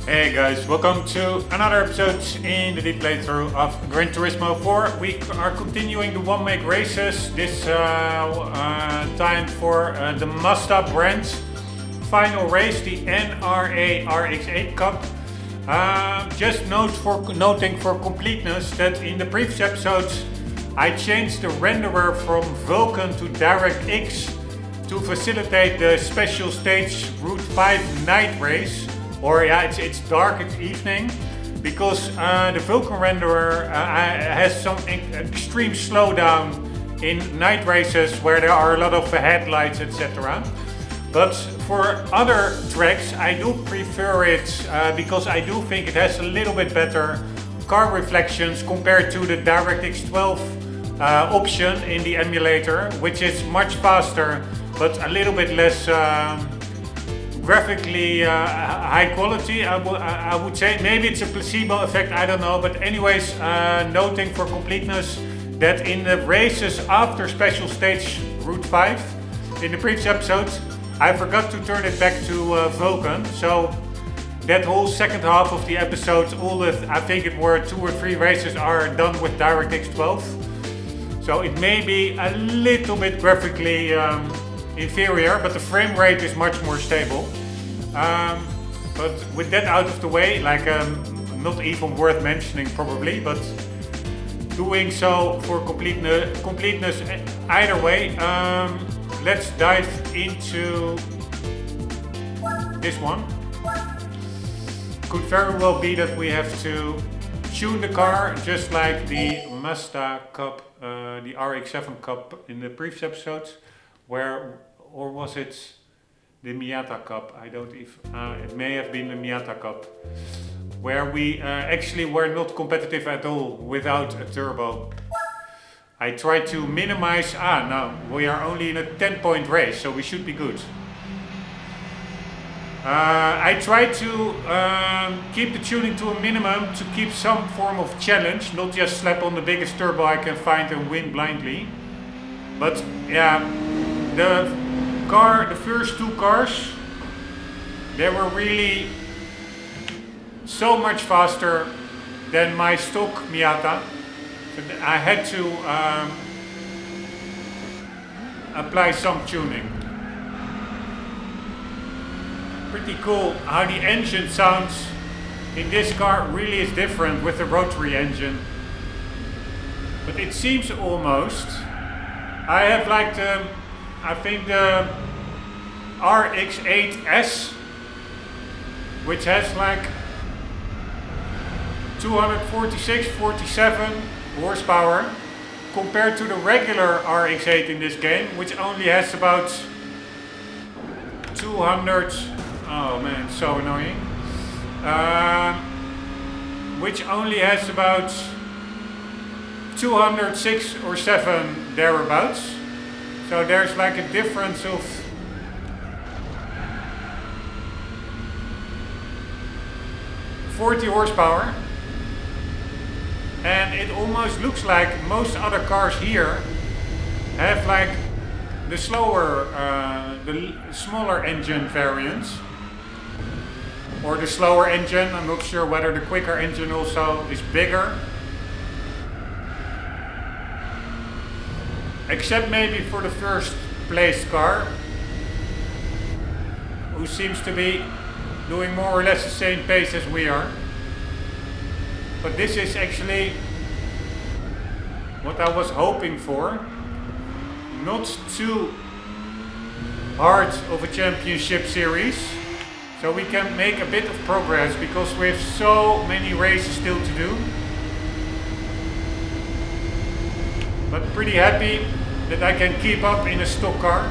Hey guys, welcome to another episode in the deep playthrough of Gran Turismo 4. We are continuing the one-make races, this time for the Mazda brand final race, the NRA RX8 Cup. Just noting for completeness that in the previous episodes I changed the renderer from Vulkan to DirectX to facilitate the special stage Route 5 night race. Or yeah, it's dark, it's evening, because the Vulkan renderer has some extreme slowdown in night races where there are a lot of headlights, etc. But for other tracks I do prefer it because I do think it has a little bit better car reflections compared to the DirectX 12 option in the emulator, which is much faster but a little bit less graphically high quality. I would say maybe it's a placebo effect, I don't know, but anyways, noting for completeness that in the races after special stage Route 5 in the previous episode I forgot to turn it back to Vulkan, so that whole second half of the episode, I think it were 2 or 3 races are done with DirectX 12, so it may be a little bit graphically inferior, but the frame rate is much more stable. But with that out of the way, like not even worth mentioning probably, but doing so for completeness either way, let's dive into this one. Could very well be that we have to tune the car just like the Mazda Cup, the RX-7 Cup in the previous episodes, or was it the Miata Cup? I don't even, it may have been the Miata Cup, where we actually were not competitive at all without a turbo. I tried to minimize, no, we are only in a 10-point race, so we should be good. I tried to keep the tuning to a minimum to keep some form of challenge, not just slap on the biggest turbo I can find and win blindly. But yeah, the first 2 cars, they were really so much faster than my stock Miata. I had to apply some tuning. Pretty cool how the engine sounds in this car, really is different with the rotary engine. But it seems almost, I have like I think the RX8S, which has like 246-47 horsepower compared to the regular RX8 in this game, which only has about 200, oh man, so annoying, which only has about 206 or 7 thereabouts. So there's like a difference of 40 horsepower, and it almost looks like most other cars here have like the slower, the smaller engine variants, or the slower engine. I'm not sure whether the quicker engine also is bigger. Except maybe for the first place car, who seems to be doing more or less the same pace as we are. But this is actually what I was hoping for. Not too hard of a championship series, so we can make a bit of progress because we have so many races still to do. But pretty happy that I can keep up in a stock car.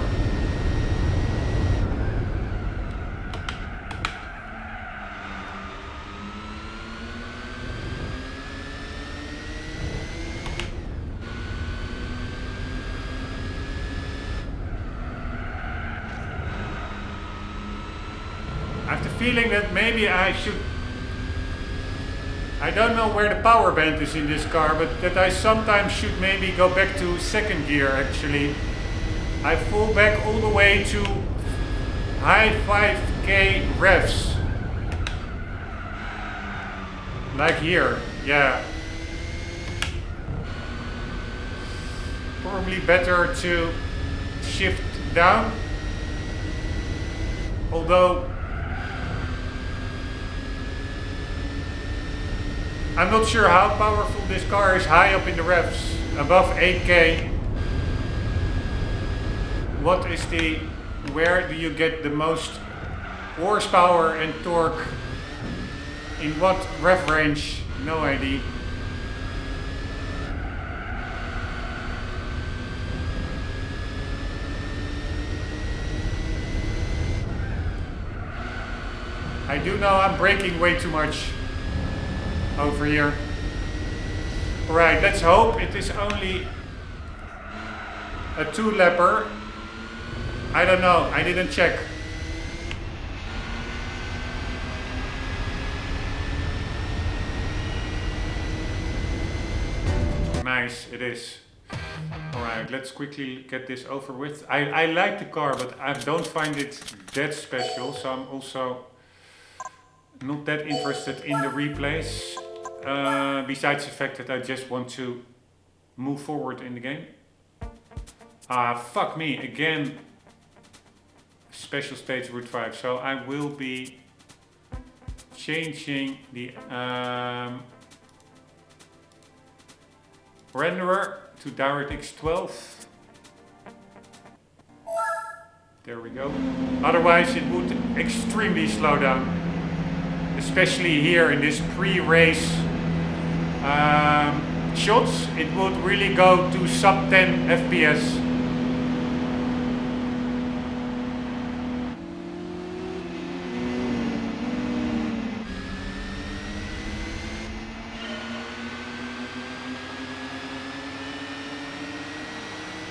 I have the feeling that maybe I don't know where the power band is in this car, but that I sometimes should maybe go back to second gear actually. I fall back all the way to high 5k revs. Like here, yeah. Probably better to shift down. Although I'm not sure how powerful this car is high up in the revs, above 8K. What is where do you get the most horsepower and torque? In what rev range? No idea. I do know I'm braking way too much over here. Alright, let's hope it is only a 2-lapper. I don't know, I didn't check. Nice, it is. Alright, let's quickly get this over with. I like the car, but I don't find it that special, so I'm also not that interested in the replays. Besides the fact that I just want to move forward in the game. Fuck me, again. Special stage Route 5, so I will be changing the renderer to DirectX 12. There we go. Otherwise it would extremely slow down. Especially here in this pre-race shots, it would really go to sub 10 FPS.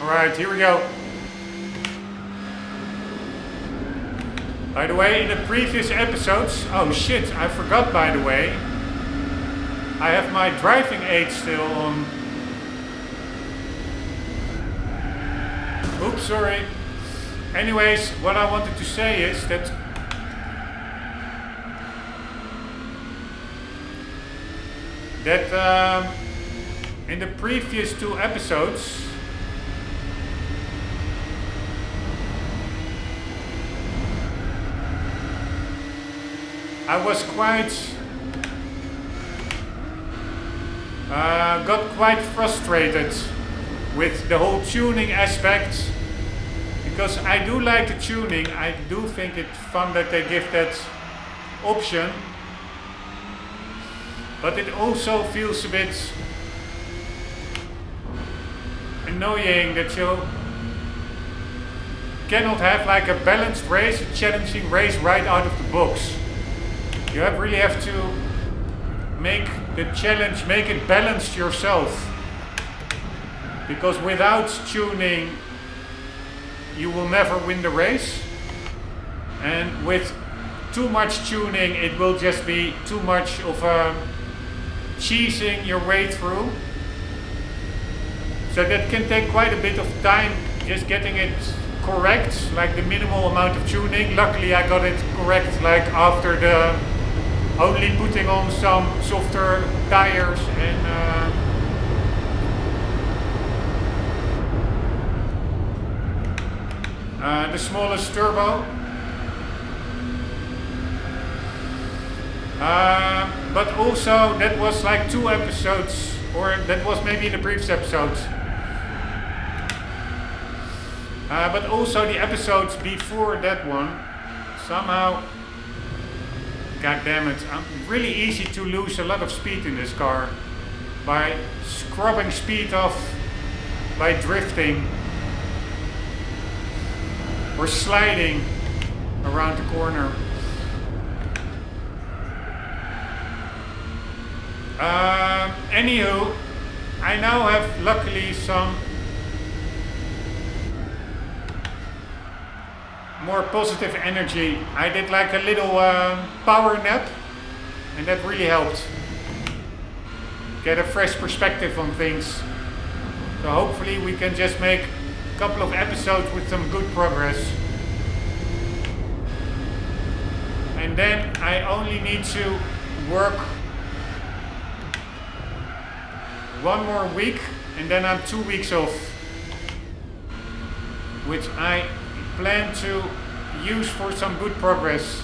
Alright, here we go. By the way, in the previous episodes, oh shit, I forgot by the way, I have my driving aid still on. Oops, sorry. Anyways, what I wanted to say is that in the previous 2 episodes, I was got quite frustrated with the whole tuning aspect, because I do like the tuning. I do think it's fun that they give that option, but it also feels a bit annoying that you cannot have like a balanced race, a challenging race right out of the box. You really have to make the challenge, make it balanced yourself. Because without tuning, you will never win the race. And with too much tuning, it will just be too much of cheesing your way through. So that can take quite a bit of time just getting it correct, like the minimal amount of tuning. Luckily I got it correct like after the only putting on some softer tires and the smallest turbo. But also that was like 2 episodes, or that was maybe in the previous episodes. But also the episodes before that one, somehow, god damn it, really easy to lose a lot of speed in this car by scrubbing speed off by drifting or sliding around the corner. Anywho, I now have luckily some more positive energy. I did like a little power nap, and that really helped get a fresh perspective on things. So hopefully we can just make a couple of episodes with some good progress. And then I only need to work one more week and then I'm 2 weeks off, which I plan to use for some good progress.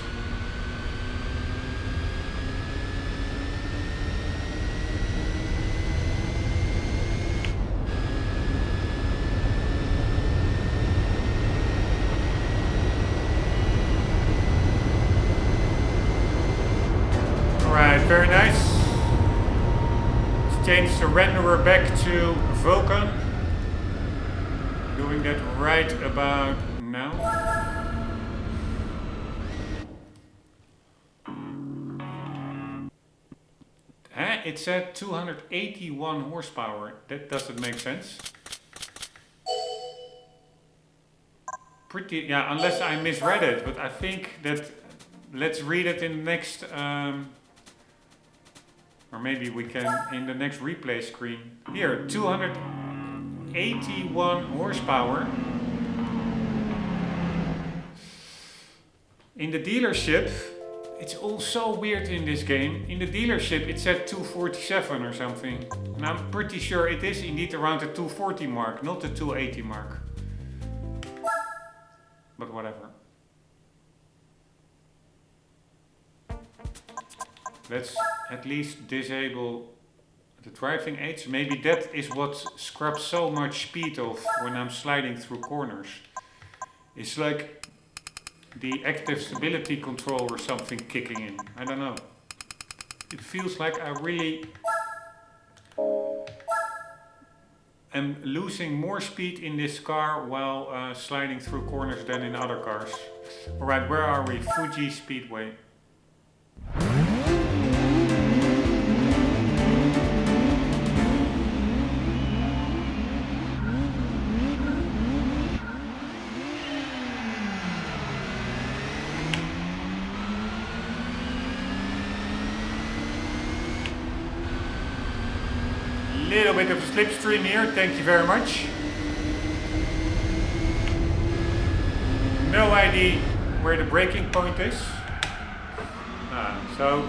Alright, very nice. Let's change the renderer back to Vulkan. Doing that right about now. It said 281 horsepower. That doesn't make sense. Pretty, yeah, unless I misread it, but I think that, let's read it in the next, or maybe we can in the next replay screen. Here, 281 horsepower. In the dealership, it's all so weird in this game. In the dealership it said 247 or something. And I'm pretty sure it is indeed around the 240 mark, not the 280 mark. But whatever. Let's at least disable the driving aids. Maybe that is what scrubs so much speed off when I'm sliding through corners. It's like the active stability control or something kicking in. I don't know. It feels like I really am losing more speed in this car while sliding through corners than in other cars. Alright, where are we? Fuji Speedway. Little bit of a slipstream here, thank you very much. No idea where the braking point is. So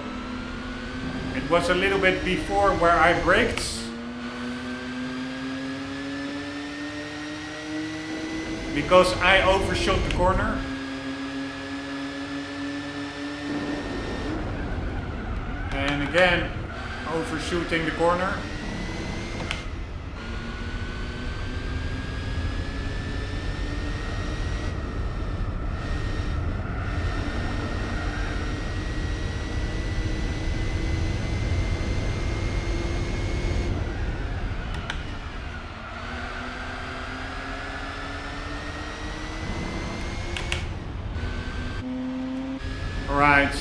it was a little bit before where I braked. Because I overshot the corner. And again, overshooting the corner. Right,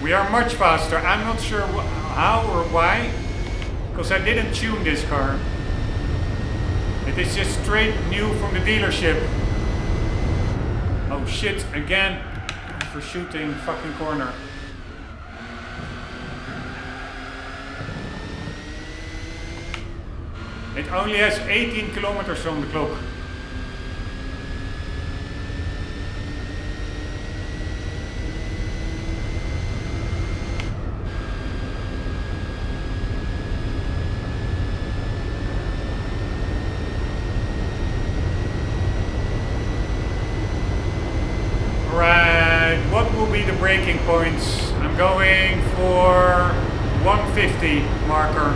we are much faster. I'm not sure how or why, because I didn't tune this car. It is just straight new from the dealership. Oh shit, again, for shooting fucking corner. It only has 18 kilometers on the clock. Braking points. I'm going for 150 marker.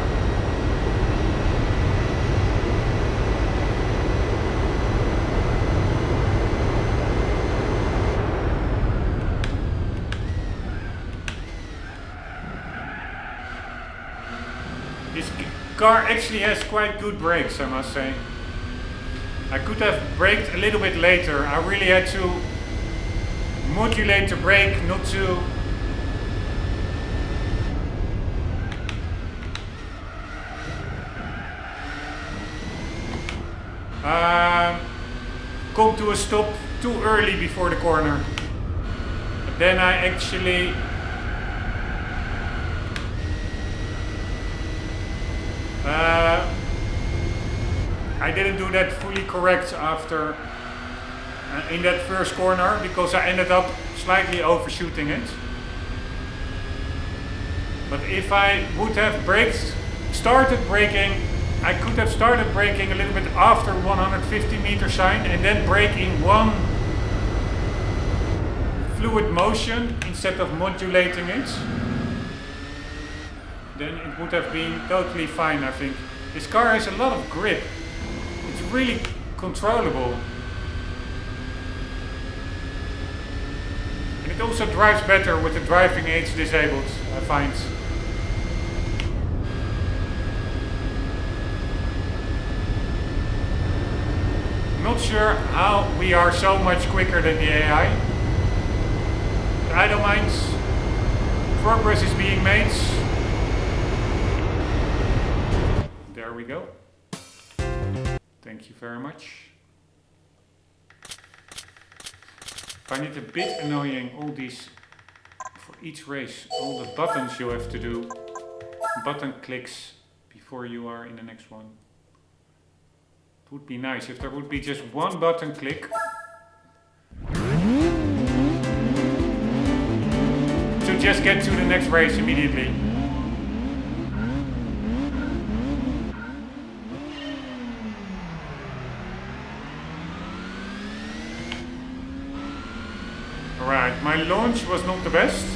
This car actually has quite good brakes, I must say. I could have braked a little bit later. I really had to modulate the brake not to come to a stop too early before the corner. But then I actually I didn't do that fully correct after in that first corner, because I ended up slightly overshooting it. But if I would have started braking I could have started braking a little bit after 150 meter sign and then brake in one fluid motion instead of modulating it. Then it would have been totally fine, I think. This car has a lot of grip. It's really controllable. And it also drives better with the driving aids disabled, I find. Not sure how we are so much quicker than the AI. But I don't mind. Progress is being made. There we go. Thank you very much. I find it a bit annoying, all these, for each race, all the buttons you have to do, button clicks before you are in the next one. It would be nice if there would be just one button click to just get to the next race immediately. Alright, my launch was not the best.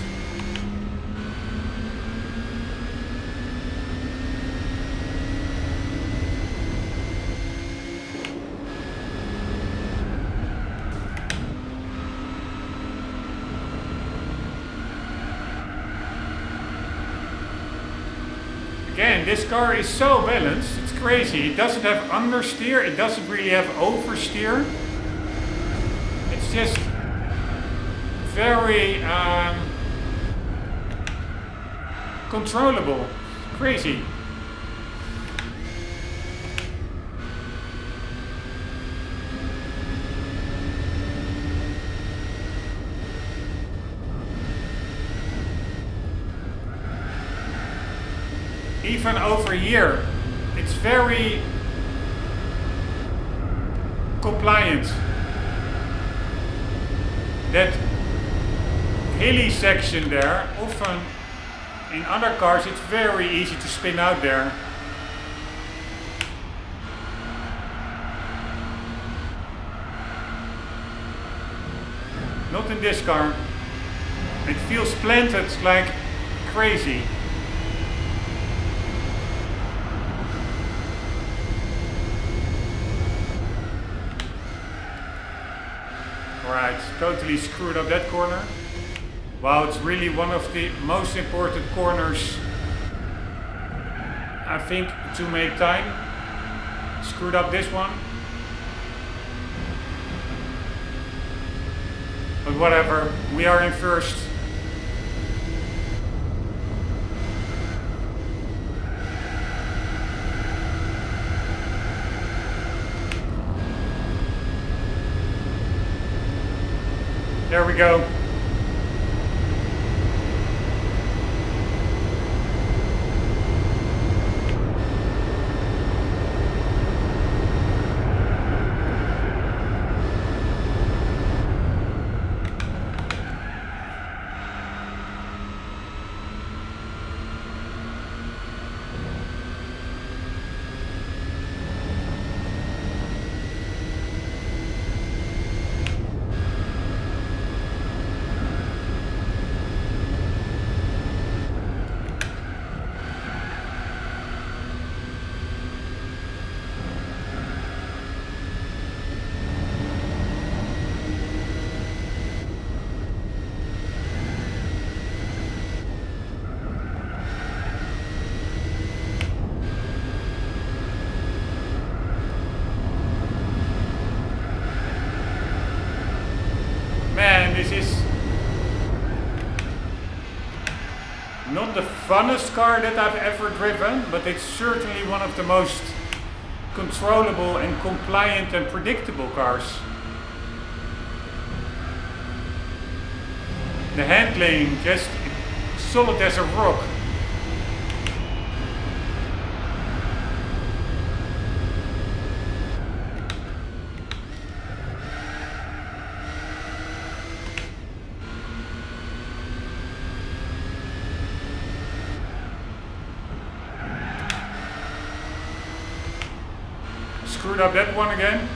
Again, this car is so balanced, it's crazy. It doesn't have understeer, it doesn't really have oversteer. It's just very controllable. Crazy. Even over here, it's very compliant. That hilly section there, often in other cars it's very easy to spin out there. Not in this car. It feels planted like crazy. Alright, totally screwed up that corner. Wow, it's really one of the most important corners, I think, to make time. Screwed up this one. But whatever, we are in first. There we go. This is not the funnest car that I've ever driven, but it's certainly one of the most controllable and compliant and predictable cars. The handling just solid as a rock. screwed up that one again.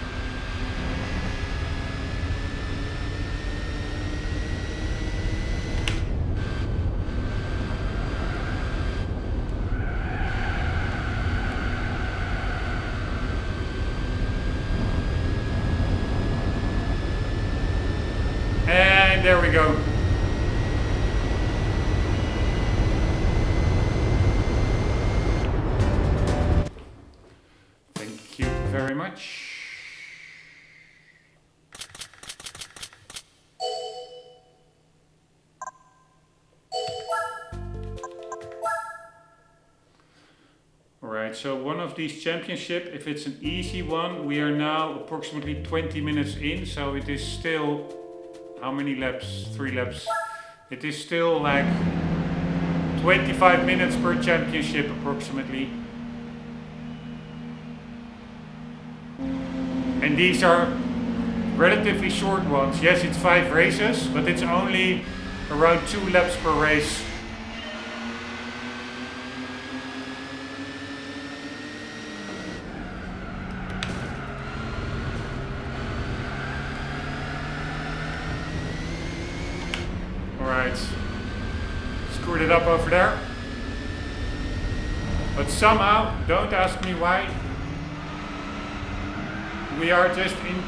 And there we go. Thank you very much. Alright, so one of these championship, if it's an easy one, we are now approximately 20 minutes in, so it is still, how many laps? 3 laps. It is still like 25 minutes per championship approximately. And these are relatively short ones. Yes, it's 5 races, but it's only around 2 laps per race. Alright, screwed it up over there. But somehow, don't ask me why, we are just in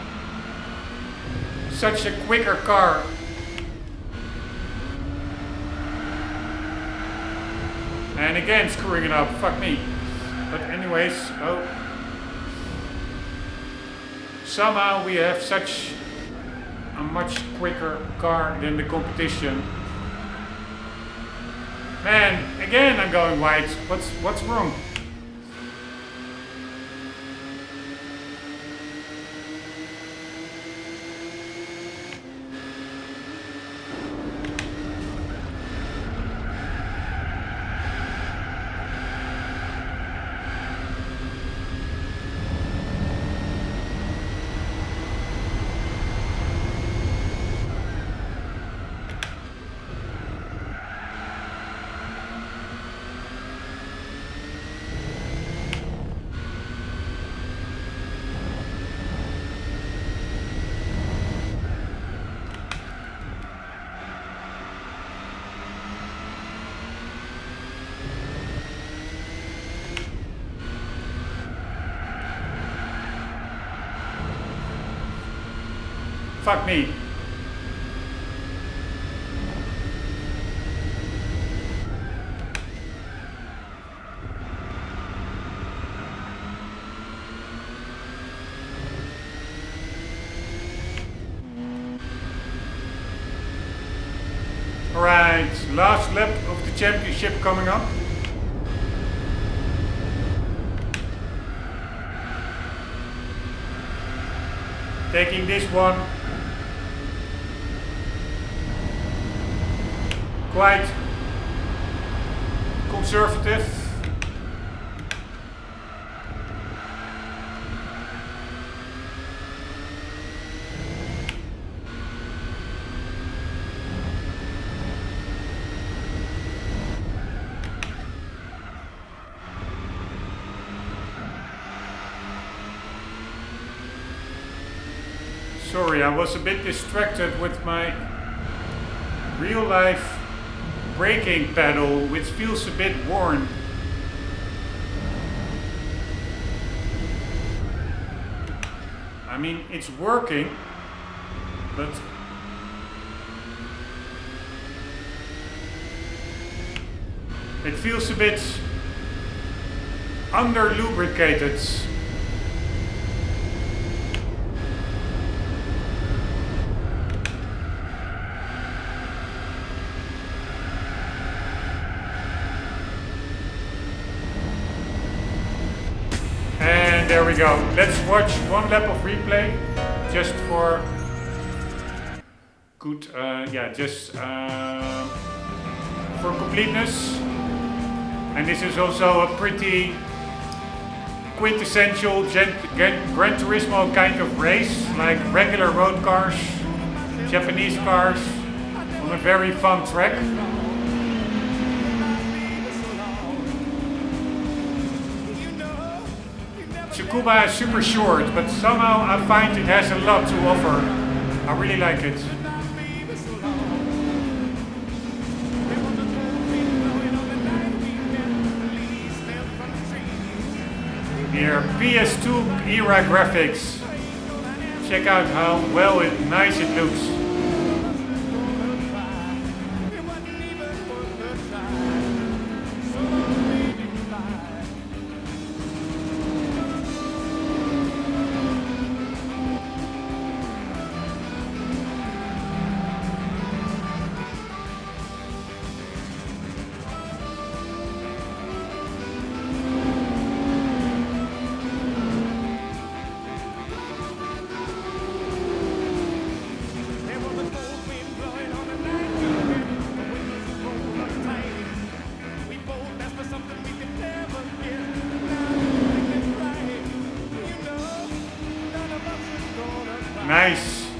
such a quicker car. And again screwing it up, fuck me. But anyways, oh. Somehow we have such a much quicker car than the competition. Man, again I'm going wide. What's wrong? Fuck me. Alright, last lap of the championship coming up. Taking this one quite conservative. Sorry, I was a bit distracted with my real life braking pedal, which feels a bit worn. I mean, it's working, but it feels a bit under lubricated. There we go. Let's watch one lap of replay, just for good, for completeness. And this is also a pretty quintessential Gran Turismo kind of race, like regular road cars, Japanese cars, on a very fun track. Tsukuba is super short, but somehow I find it has a lot to offer. I really like it. Here, PS2 era graphics. Check out how nice it looks.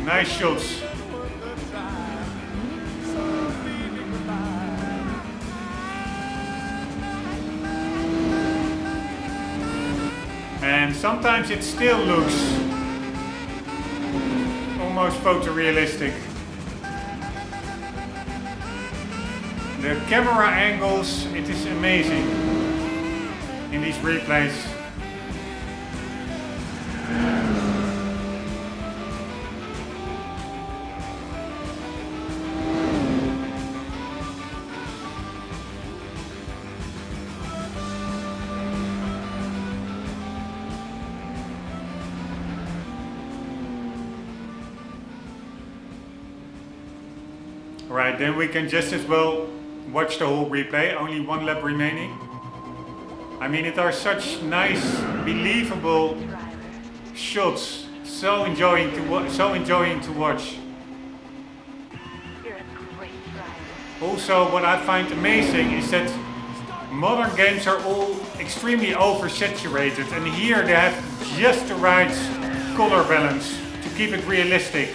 Nice shots. And sometimes it still looks almost photorealistic. The camera angles, it is amazing in these replays. Right, then we can just as well watch the whole replay, only one lap remaining. I mean, it are such nice, believable shots, so enjoying to watch. Also, what I find amazing is that modern games are all extremely oversaturated, and here they have just the right color balance to keep it realistic.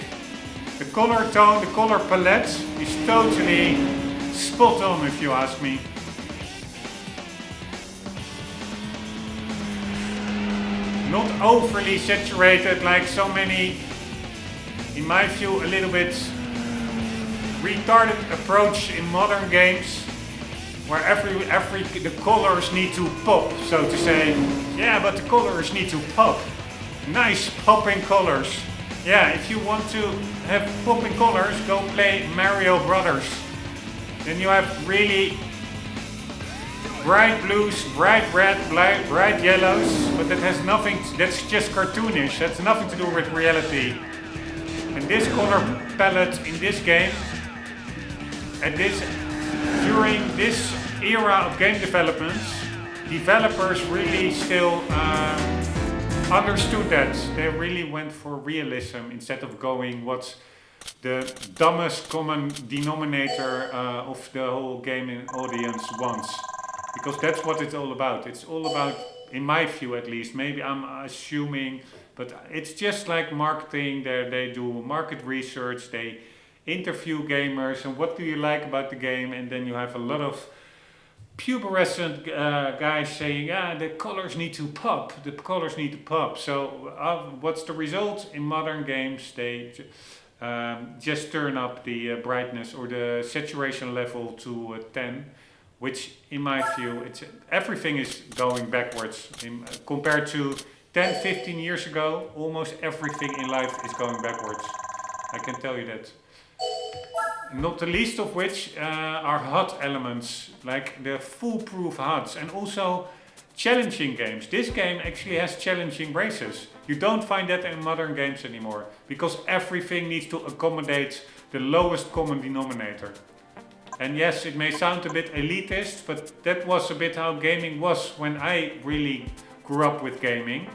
The color tone, the color palette is totally spot on, if you ask me. Not overly saturated like so many, in my view, a little bit retarded approach in modern games, where the colors need to pop, so to say. Yeah, but the colors need to pop. Nice popping colors. Yeah, if you want to have popping colors, go play Mario Brothers. Then you have really bright blues, bright red, bright yellows, but that has nothing, that's just cartoonish, that's nothing to do with reality. And this color palette in this game, during this era of game development, developers really still understood that. They really went for realism instead of going what's the dumbest common denominator of the whole gaming audience wants. Because that's what it's all about. It's all about, in my view at least, maybe I'm assuming, but it's just like marketing. They do market research, they interview gamers and what do you like about the game, and then you have a lot of pubescent guys saying, the colors need to pop, the colors need to pop. So what's the result? In modern games, they just turn up the brightness or the saturation level to 10, which in my view, everything is going backwards. Compared to 10, 15 years ago, almost everything in life is going backwards. I can tell you that. Not the least of which are HUD elements, like the foolproof HUDs, and also challenging games. This game actually has challenging races. You don't find that in modern games anymore, because everything needs to accommodate the lowest common denominator. And yes, it may sound a bit elitist, but that was a bit how gaming was when I really grew up with gaming.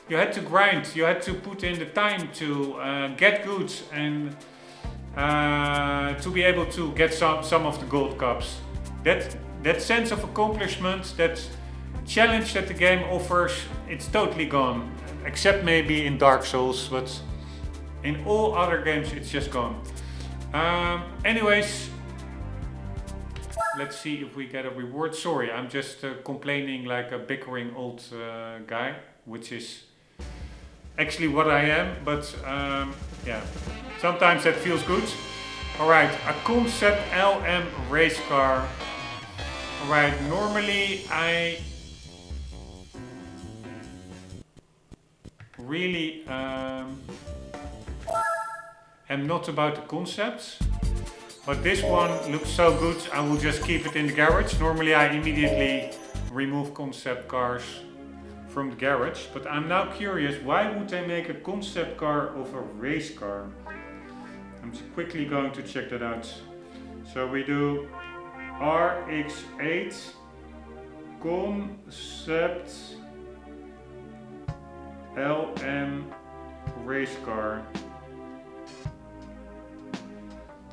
You had to grind, you had to put in the time to get good and to be able to get some of the gold cups. That sense of accomplishment, that challenge that the game offers, it's totally gone. Except maybe in Dark Souls, but in all other games it's just gone. Anyways, let's see if we get a reward. Sorry, I'm just complaining like a bickering old guy. which is actually what I am, but yeah, sometimes that feels good. Alright, a concept LM race car. Alright, normally I really am not about the concepts, but this one looks so good I will just keep it in the garage. Normally I immediately remove concept cars from the garage, but I'm now curious, why would they make a concept car of a race car? I'm quickly going to check that out. So we do RX8 concept LM race car.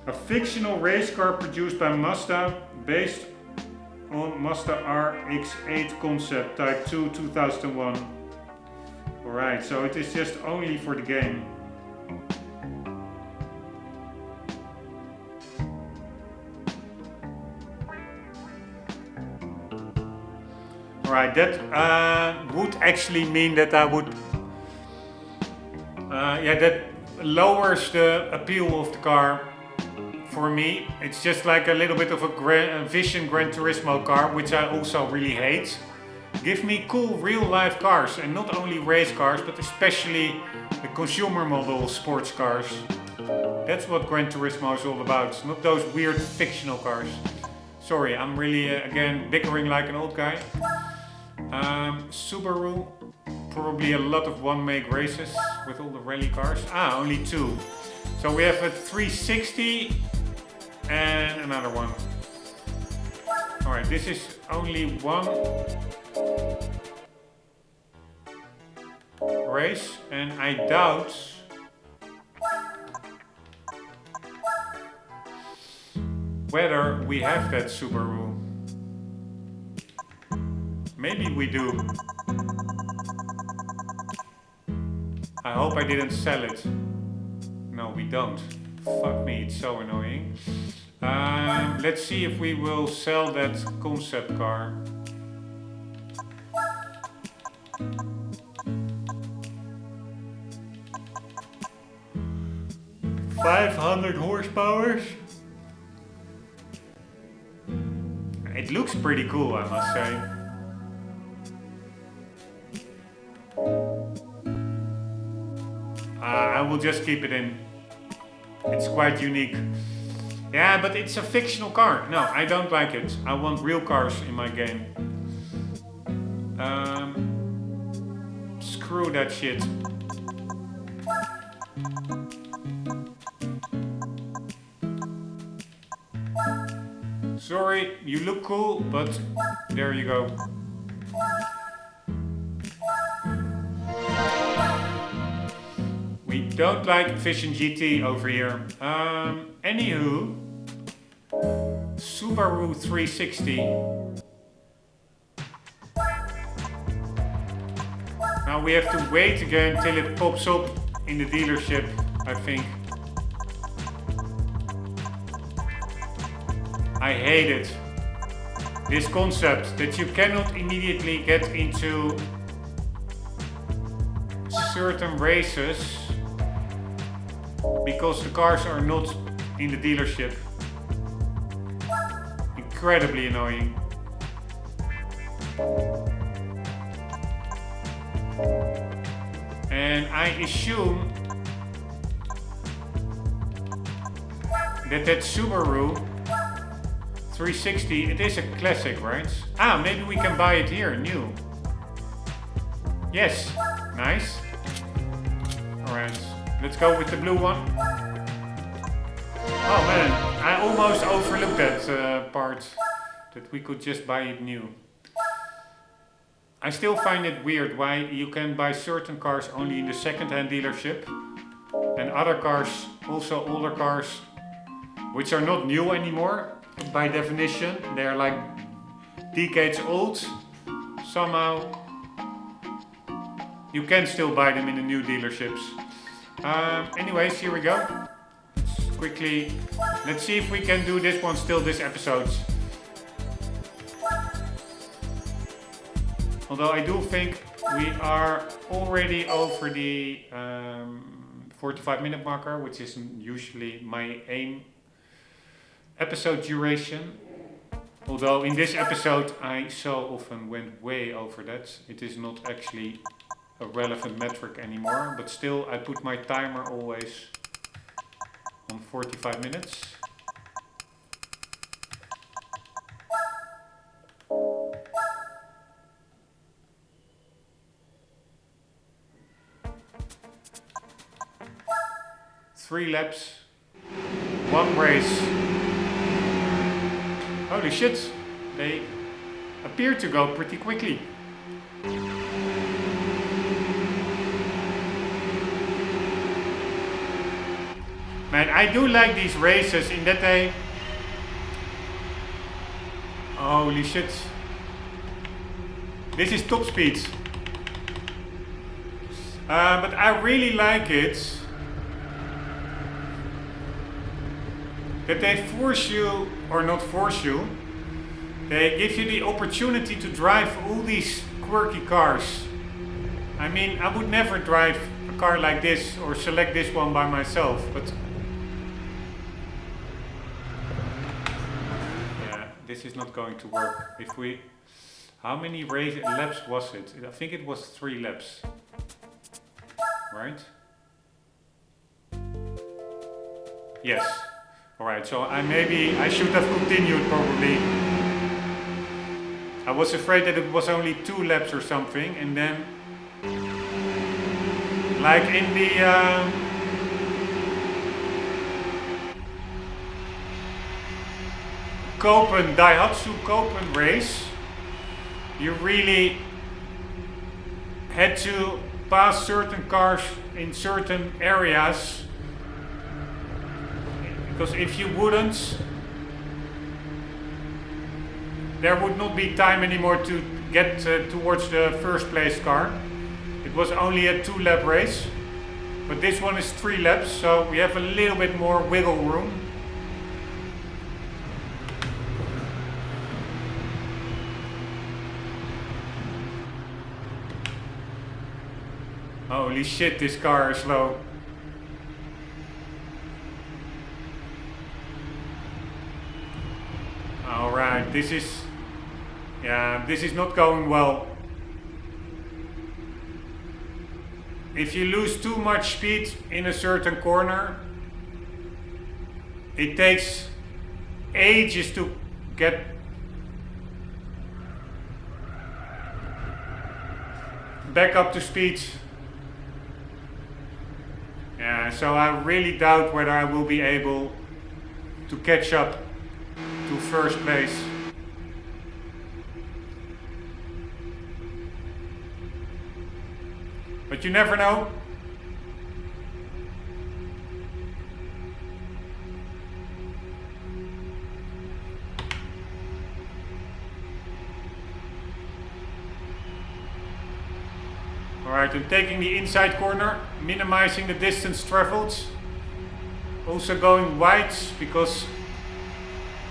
A fictional race car produced by Mazda based on Mazda RX8 concept Type 2 2001. Alright, so it is just only for the game. Alright, that would actually mean that I would yeah, that lowers the appeal of the car for me. It's just like a little bit of a Vision Gran Turismo car, which I also really hate. Give me cool real life cars, and not only race cars, but especially the consumer model sports cars. That's what Gran Turismo is all about, not those weird fictional cars. Sorry, I'm really again bickering like an old guy. Subaru, probably a lot of one-make races with all the rally cars. Ah, only two. So we have a 360 and another one. Alright, this is only one race, and I doubt whether we have that Subaru. Maybe we do. I hope I didn't sell it. No, we don't. Fuck me, it's so annoying. Let's see if we will sell that concept car. $500 horsepower. It looks pretty cool, I must say. I will just keep it in. It's quite unique. Yeah, but it's a fictional car. No, I don't like it. I want real cars in my game. Screw that shit. Sorry, you look cool, but there you go. We don't like Vision GT over here. Anywho, Subaru 360. Now we have to wait again till it pops up in the dealership, I think. I hate it. This concept that you cannot immediately get into certain races because the cars are not in the dealership. Incredibly annoying. And I assume that Subaru 360, it is a classic, right? Ah, maybe we can buy it here, new. Yes, nice. Alright, let's go with the blue one. Oh man, I almost overlooked that part, that we could just buy it new. I still find it weird why you can buy certain cars only in the second-hand dealership, and other cars, also older cars, which are not new anymore, by definition, they're like decades old. Somehow you can still buy them in the new dealerships. Anyways, here we go. Let's see if we can do this one still this episode. Although I do think We are already over the 45-minute marker, which is usually my aim episode duration. Although in this episode I so often went way over that, it is not actually a relevant metric anymore, but still I put my timer always on 45 minutes. Three laps, one race. Holy shit, they appear to go pretty quickly. Man, I do like these races in that they... Holy shit. This is top speed. But I really like it that they force you, or not force you, they give you the opportunity to drive all these quirky cars. I mean, I would never drive a car like this or select this one by myself, but yeah, this is not going to work. If we, how many laps was it? I think it was 3 laps, right? Yes. Alright, so I should have continued probably. I was afraid that it was only 2 laps or something, and then like in the Daihatsu Kopen race, you really had to pass certain cars in certain areas, because if you wouldn't, there would not be time anymore to get towards the first place car. It was only a 2-lap race, but this one is 3 laps, so we have a little bit more wiggle room. Holy shit, this car is slow. Alright, this is not going well. If you lose too much speed in a certain corner, it takes ages to get back up to speed. Yeah, so I really doubt whether I will be able to catch up to first place. But you never know. Alright, I'm taking the inside corner, minimizing the distance traveled. Also going wide because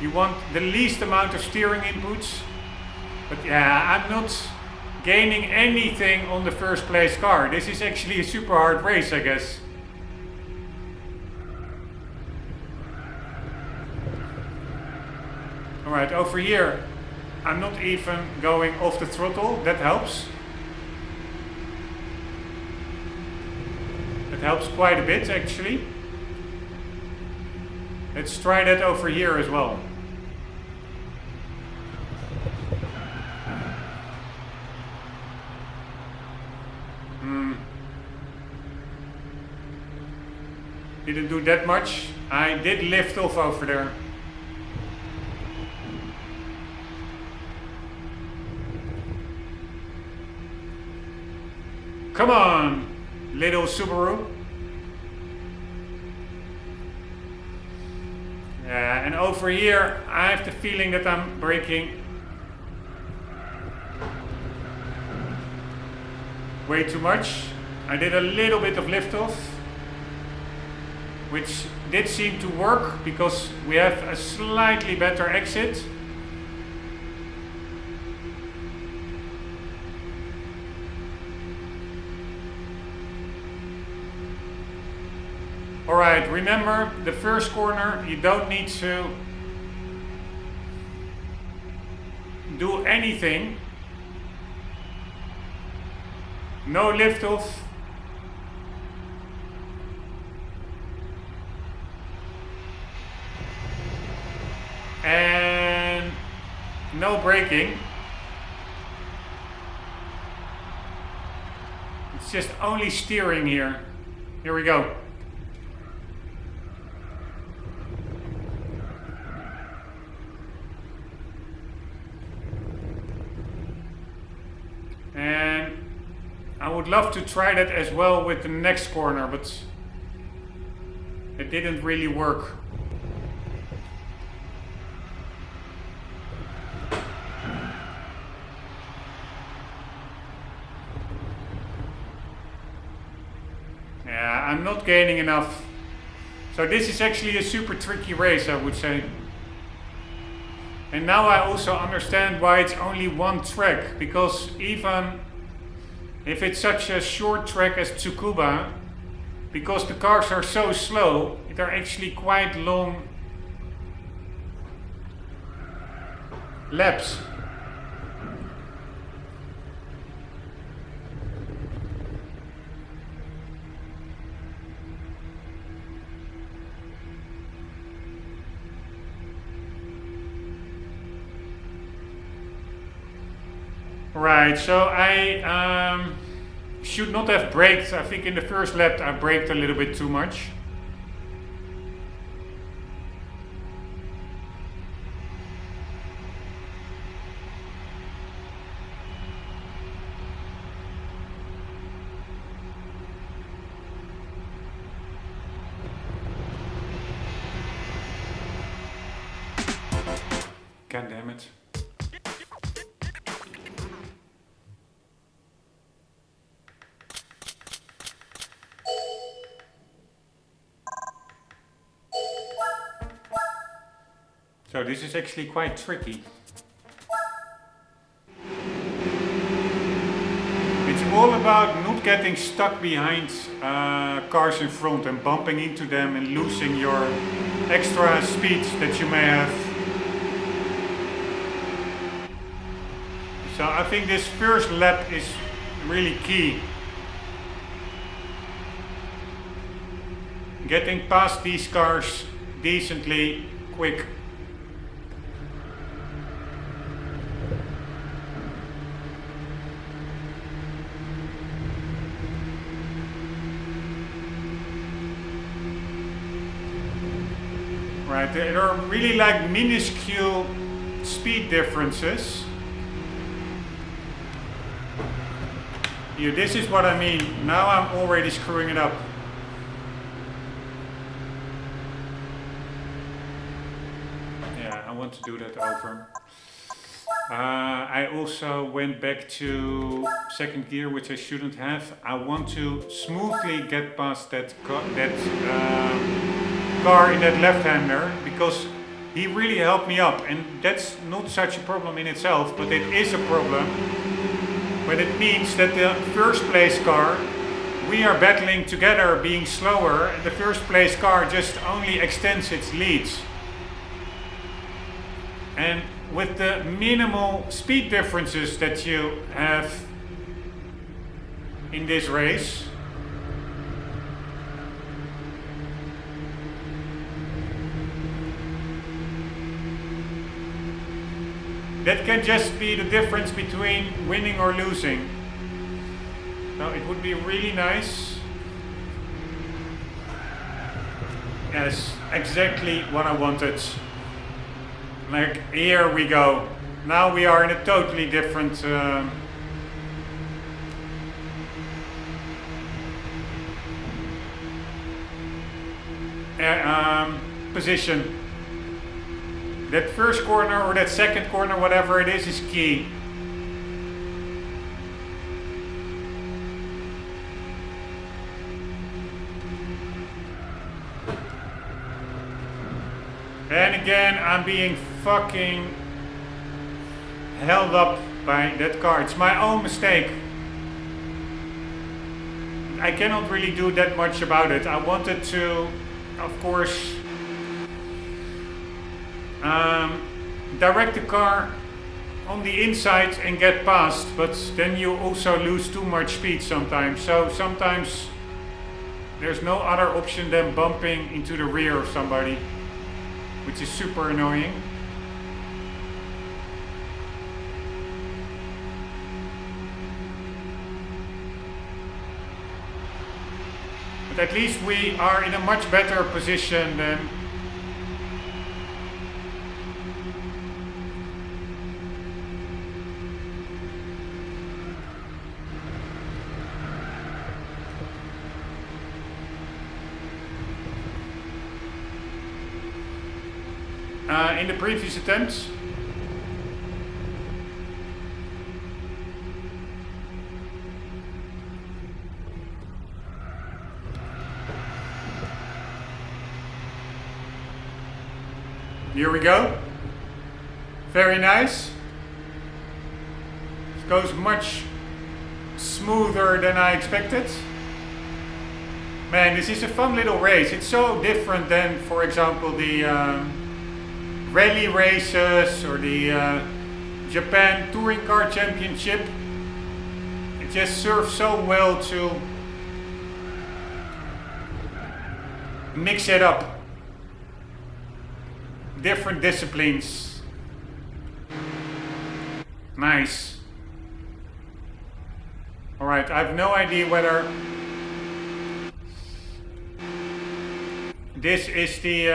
you want the least amount of steering inputs. But yeah, I'm not gaining anything on the first place car. This is actually a super hard race, I guess. Alright, over here I'm not even going off the throttle. That helps. That helps quite a bit actually. Let's try that over here as well. Didn't do that much. I did lift off over there. Come on, little Subaru. Yeah, and over here I have the feeling that I'm braking way too much. I did a little bit of liftoff, which did seem to work because we have a slightly better exit. Alright, remember the first corner, you don't need to do anything. No lift off. And no braking. It's just only steering here. Here we go. And I would love to try that as well with the next corner, but it didn't really work. Yeah, I'm not gaining enough. So this is actually a super tricky race, I would say. And now I also understand why it's only one track, because even if it's such a short track as Tsukuba, because the cars are so slow, they're actually quite long laps. Right, so I should not have braked. I think in the first lap I braked a little bit too much. God damn it. So this is actually quite tricky. It's all about not getting stuck behind cars in front and bumping into them and losing your extra speed that you may have. So I think this first lap is really key. Getting past these cars decently quick. Right, there are really like minuscule speed differences. Here, this is what I mean. Now I'm already screwing it up. Yeah, I want to do that over. I also went back to second gear, which I shouldn't have. I want to smoothly get past that car in that left-hander, because he really helped me up, and that's not such a problem in itself, but it is a problem when it means that the first place car, we are battling together being slower, and the first place car just only extends its leads. And with the minimal speed differences that you have in this race, that can just be the difference between winning or losing. Now it would be really nice. Yes, exactly what I wanted. Like, here we go. Now we are in a totally different position. That first corner or that second corner, whatever it is key. And again, I'm being fucking held up by that car. It's my own mistake. I cannot really do that much about it. I wanted to of course, direct the car on the inside and get past, but then you also lose too much speed sometimes. So sometimes there's no other option than bumping into the rear of somebody, which is super annoying. But at least we are in a much better position than in the previous attempts. Here we go. Very nice. It goes much smoother than I expected. Man, this is a fun little race. It's so different than, for example, the rally races or the Japan Touring Car Championship. It just serves so well to mix it up. Different disciplines. Nice. Alright, I have no idea whether this is the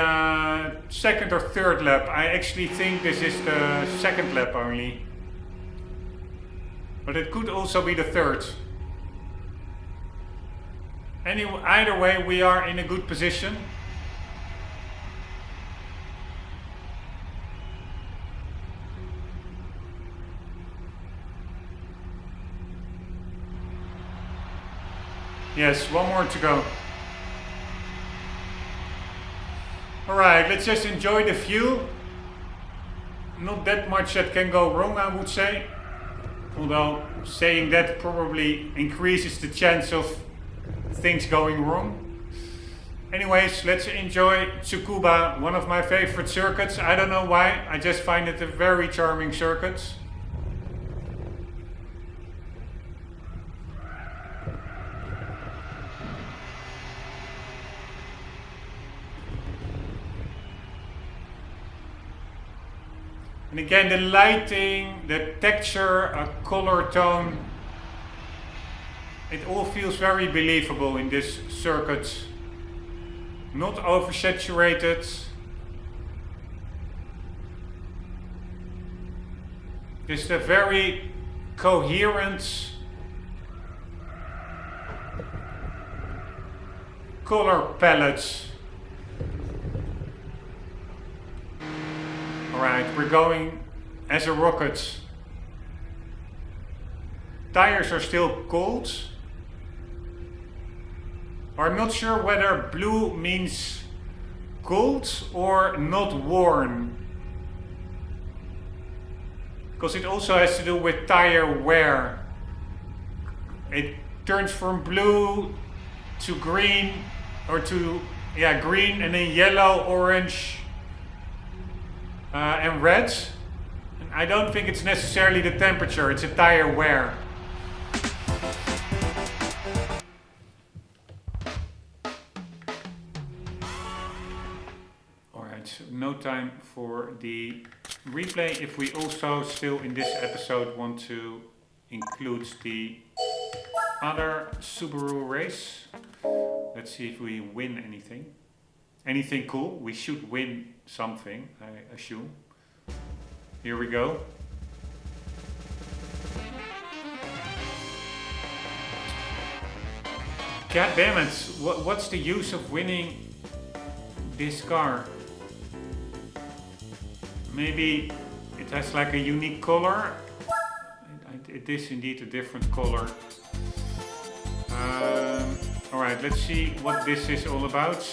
second or third lap. I actually think this is the second lap only. But it could also be the third. Anyway, either way, we are in a good position. Yes, one more to go. Alright, let's just enjoy the view. Not that much that can go wrong, I would say. Although saying that probably increases the chance of things going wrong. Anyways, let's enjoy Tsukuba, one of my favorite circuits. I don't know why, I just find it a very charming circuit. And again, the lighting, the texture, color tone, it all feels very believable in this circuit. Not oversaturated. Just a very coherent color palette. Alright, we're going as a rocket. Tires are still cold. I'm not sure whether blue means cold or not worn. Because it also has to do with tire wear. It turns from blue to green, or to, yeah, green and then yellow, orange, and red. And I don't think it's necessarily the temperature, it's a tire wear. Alright, so no time for the replay. If we also still in this episode want to include the other Subaru race. Let's see if we win anything. Anything cool? We should win something, I assume. Here we go. God damn it, what's the use of winning this car? Maybe it has like a unique color. It is indeed a different color. Alright, let's see what this is all about.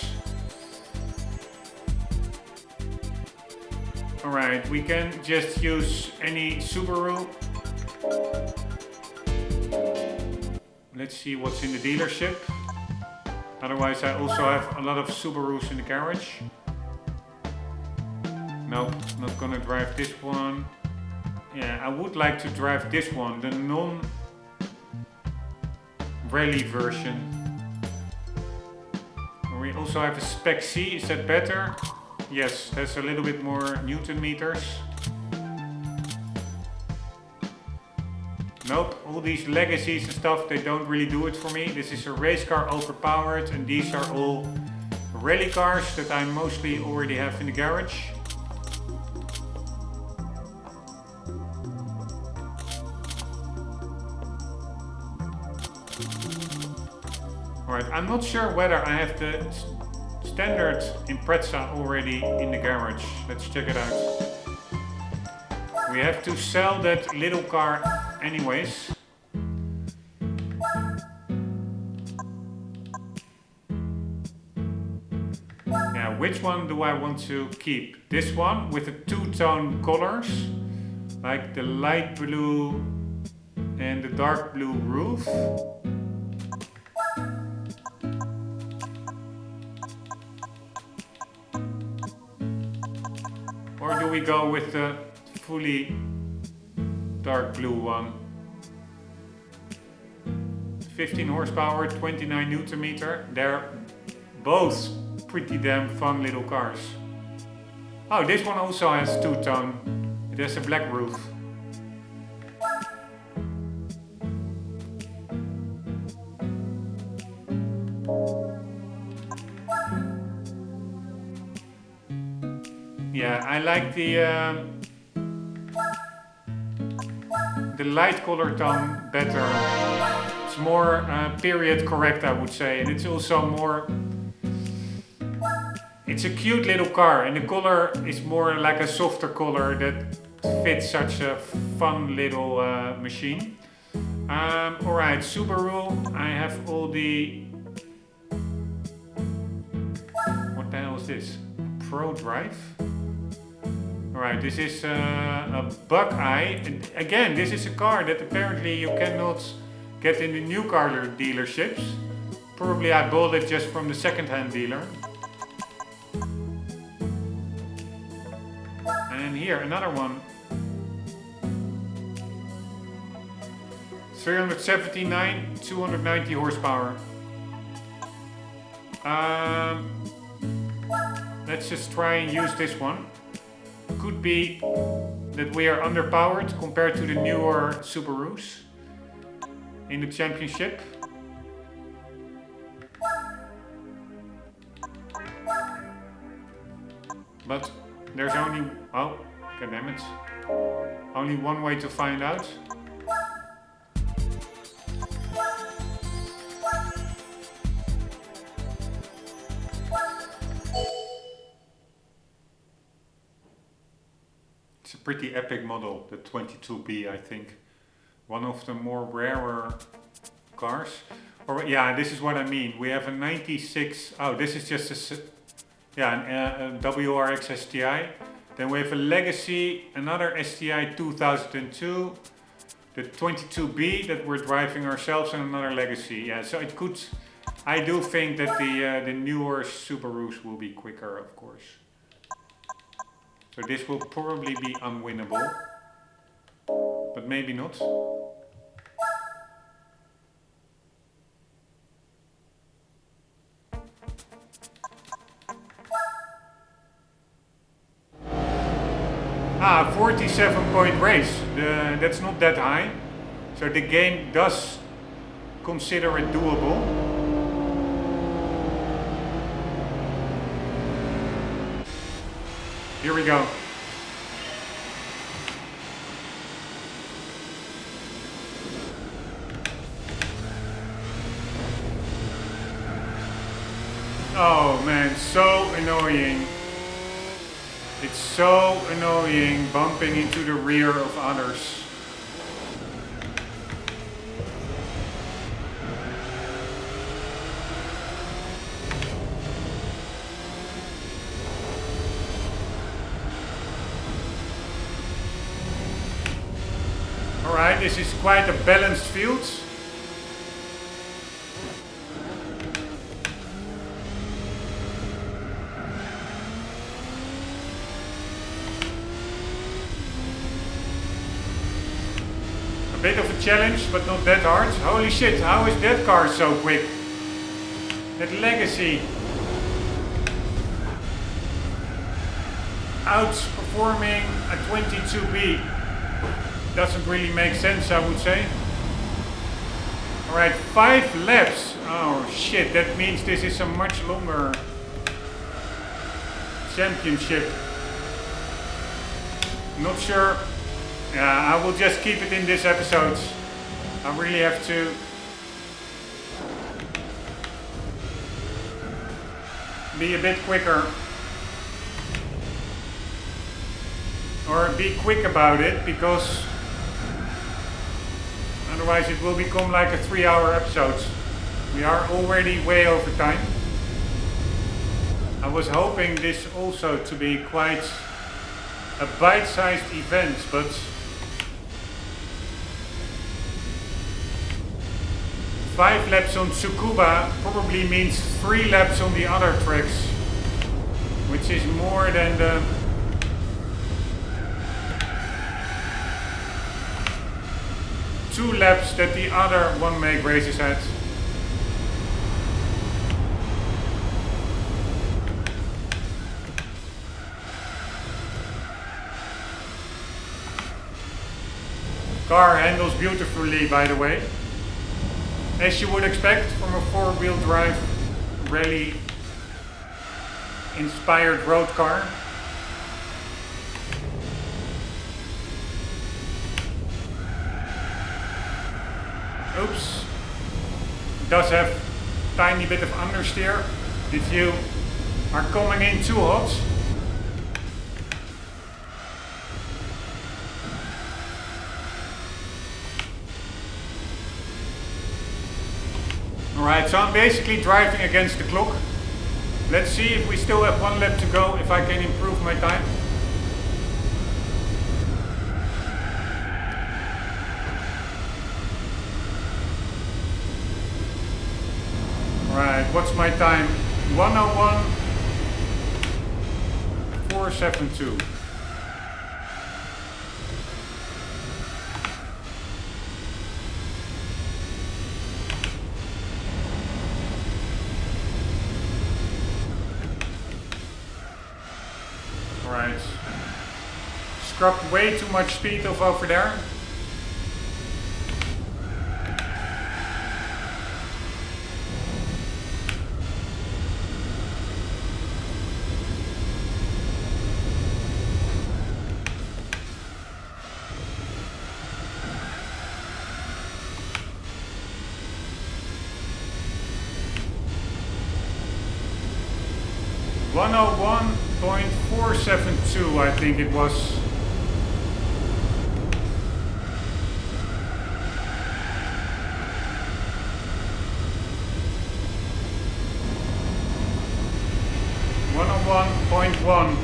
Alright, we can just use any Subaru. Let's see what's in the dealership. Otherwise I also have a lot of Subarus in the garage. Nope, not gonna drive this one. Yeah, I would like to drive this one, the non-rally version. We also have a Spec C, is that better? Yes, has a little bit more Newton meters. Nope, all these legacies and stuff, they don't really do it for me. This is a race car overpowered, and these are all rally cars that I mostly already have in the garage. Alright, I'm not sure whether I have the standard Impreza already in the garage. Let's check it out. We have to sell that little car anyways. Yeah, which one do I want to keep? This one with the two-tone colors, like the light blue and the dark blue roof. Or do we go with the fully dark blue one? 15 horsepower, 29 Newton meter. They're both pretty damn fun little cars. Oh, this one also has two-tone. It has a black roof. Yeah, I like the light color tone better. It's more period correct, I would say, and it's also more. It's a cute little car, and the color is more like a softer color that fits such a fun little machine. Alright, Subaru. I have all the. What the hell is this? Pro Drive? Alright, this is a Buckeye. And again, this is a car that apparently you cannot get in the new car dealerships. Probably I bought it just from the second-hand dealer. And here, another one. 379, 290 horsepower. Let's just try and use this one. Could be that we are underpowered compared to the newer Subarus in the championship. But there's only, oh, goddammit, only one way to find out. It's a pretty epic model, the 22B, I think. One of the more rarer cars. Or yeah, this is what I mean. We have a 96, oh, this is just a, yeah, a WRX STI. Then we have a Legacy, another STI 2002. The 22B that we're driving ourselves, and another Legacy. Yeah, so it could, I do think that the newer Subarus will be quicker, of course. So this will probably be unwinnable, but maybe not. Ah, 47-point race. That's not that high. So the game does consider it doable. Here we go. Oh man, so annoying. It's so annoying bumping into the rear of others. Alright, this is quite a balanced field. Bit of a challenge, but not that hard. Holy shit, how is that car so quick? That Legacy. Outperforming a 22B. Doesn't really make sense, I would say. Alright, 5 laps. Oh shit, that means this is a much longer championship. Not sure. Yeah, I will just keep it in this episode. I really have to be a bit quicker. Or be quick about it, because otherwise it will become like a 3-hour episode. We are already way over time. I was hoping this also to be quite a bite-sized event, but five laps on Tsukuba probably means 3 laps on the other tracks, which is more than the two laps that the other one-make races had. Car handles beautifully, by the way, as you would expect from a 4-wheel drive rally inspired road car. Oops, it does have a tiny bit of understeer if you are coming in too hot. Alright, so I'm basically driving against the clock. Let's see if we still have 1 lap to go, if I can improve my time. Alright, what's my time? 1:01.472. Alright. Scrubbed way too much speed off over there. .472, I think it was. .1.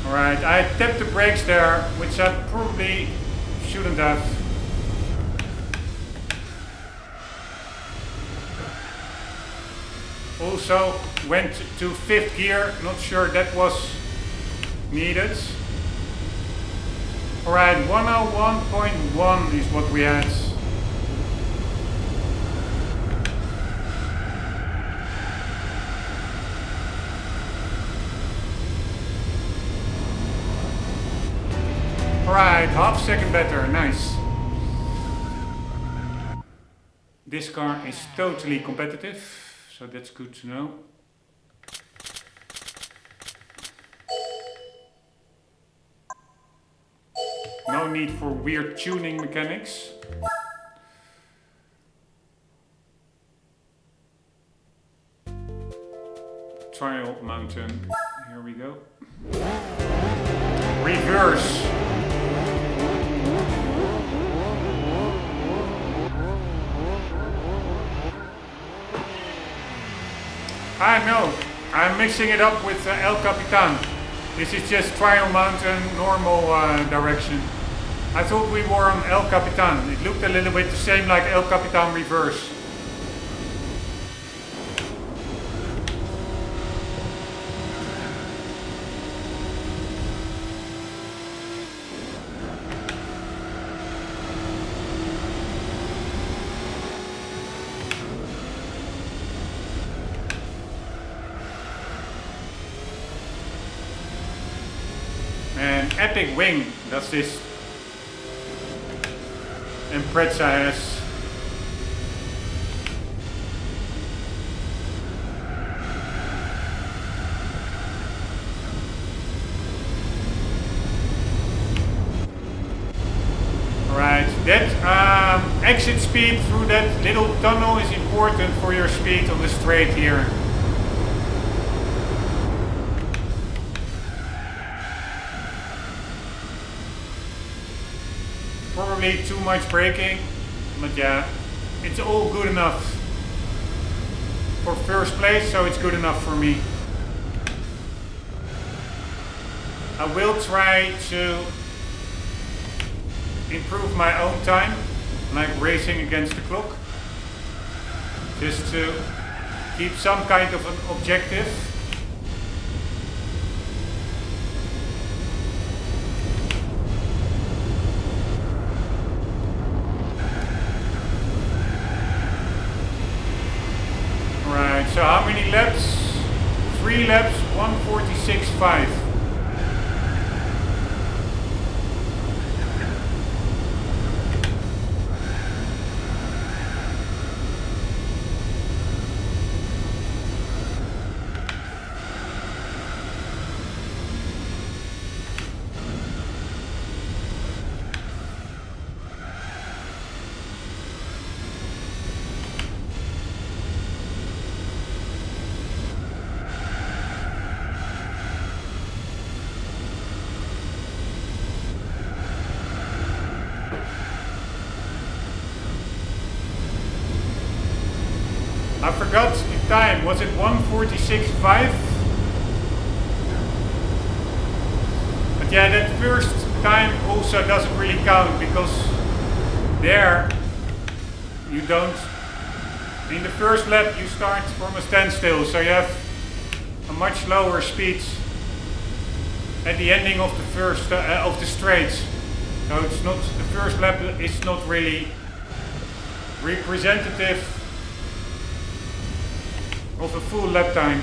Alright, I tapped the brakes there, which I probably shouldn't have. Also went to 5th gear, not sure that was needed. Alright, 101.1 is what we had. Alright, half second better, nice. This car is totally competitive, so that's good to know. No need for weird tuning mechanics. Trial mountain, here we go. Reverse. I know. I'm mixing it up with El Capitan. This is just Trial Mountain normal direction. I thought we were on El Capitan. It looked a little bit the same like El Capitan reverse. And Epic Wing does this. And Pretza has. Alright, that exit speed through that little tunnel is important for your speed on the straight here. Probably too much braking, but yeah, it's all good enough for first place, so it's good enough for me. I will try to improve my own time, like racing against the clock, just to keep some kind of an objective. So how many laps? 3 laps, 1:46.5. I forgot the time. Was it 1:46.5? But yeah, that first time also doesn't really count because there you don't. In the first lap you start from a standstill, so you have a much lower speed at the ending of the first of the straights. So it's not, the first lap is not really representative of a full lap time.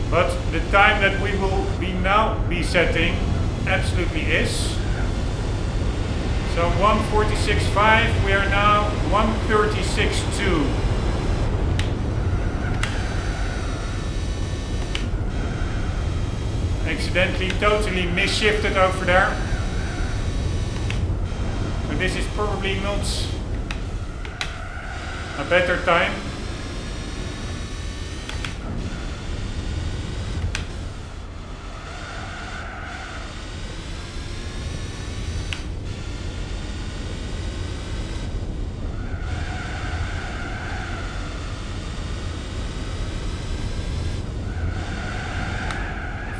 But the time that we will now be setting absolutely is. So 1:46.5, we are now 1:36.2. Accidentally totally misshifted over there. But this is probably not a better time.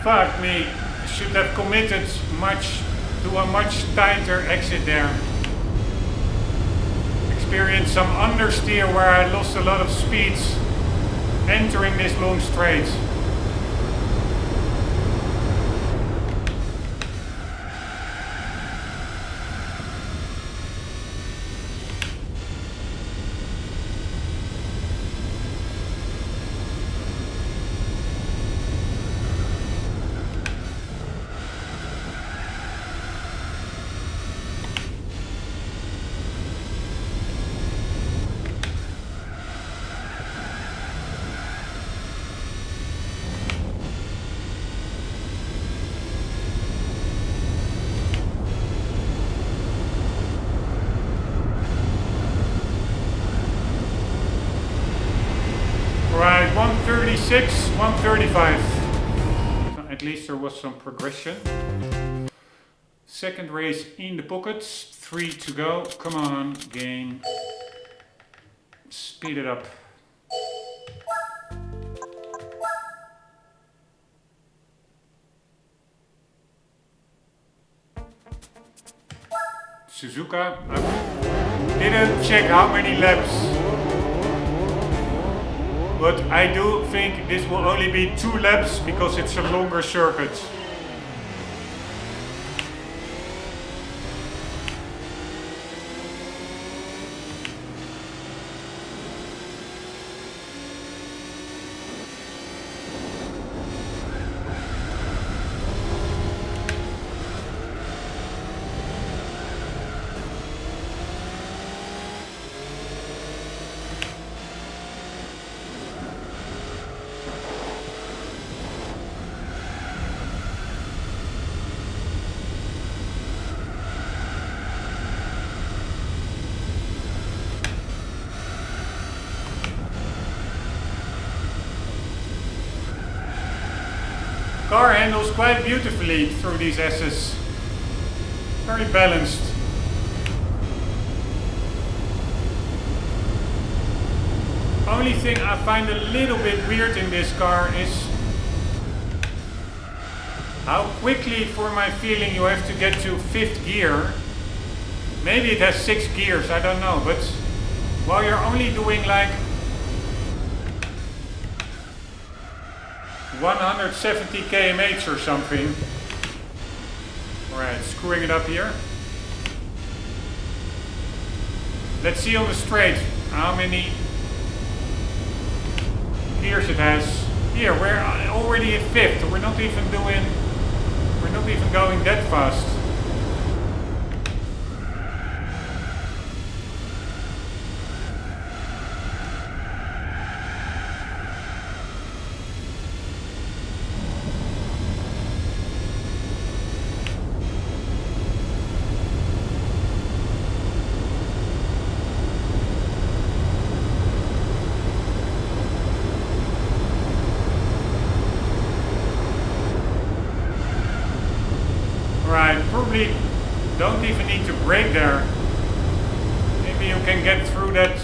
Fuck me, I should have committed to a much tighter exit there. Experienced some understeer where I lost a lot of speed entering this long straight. Right, 1:36, 1:35. I At least there was some progression. Second race in the pockets. 3 to go. Come on, game. Speed it up. Suzuka. I didn't check how many laps. But I do think this will only be 2 laps because it's a longer circuit. Car handles quite beautifully through these S's. Very balanced. Only thing I find a little bit weird in this car is how quickly, for my feeling, you have to get to 5th gear. Maybe it has 6 gears, I don't know, but while you're only doing like 170 km/h or something. Alright, screwing it up here. Let's see on the straight how many gears it has. Here, we're already at 5th. We're not even going that fast. Probably don't even need to brake there. Maybe you can get through that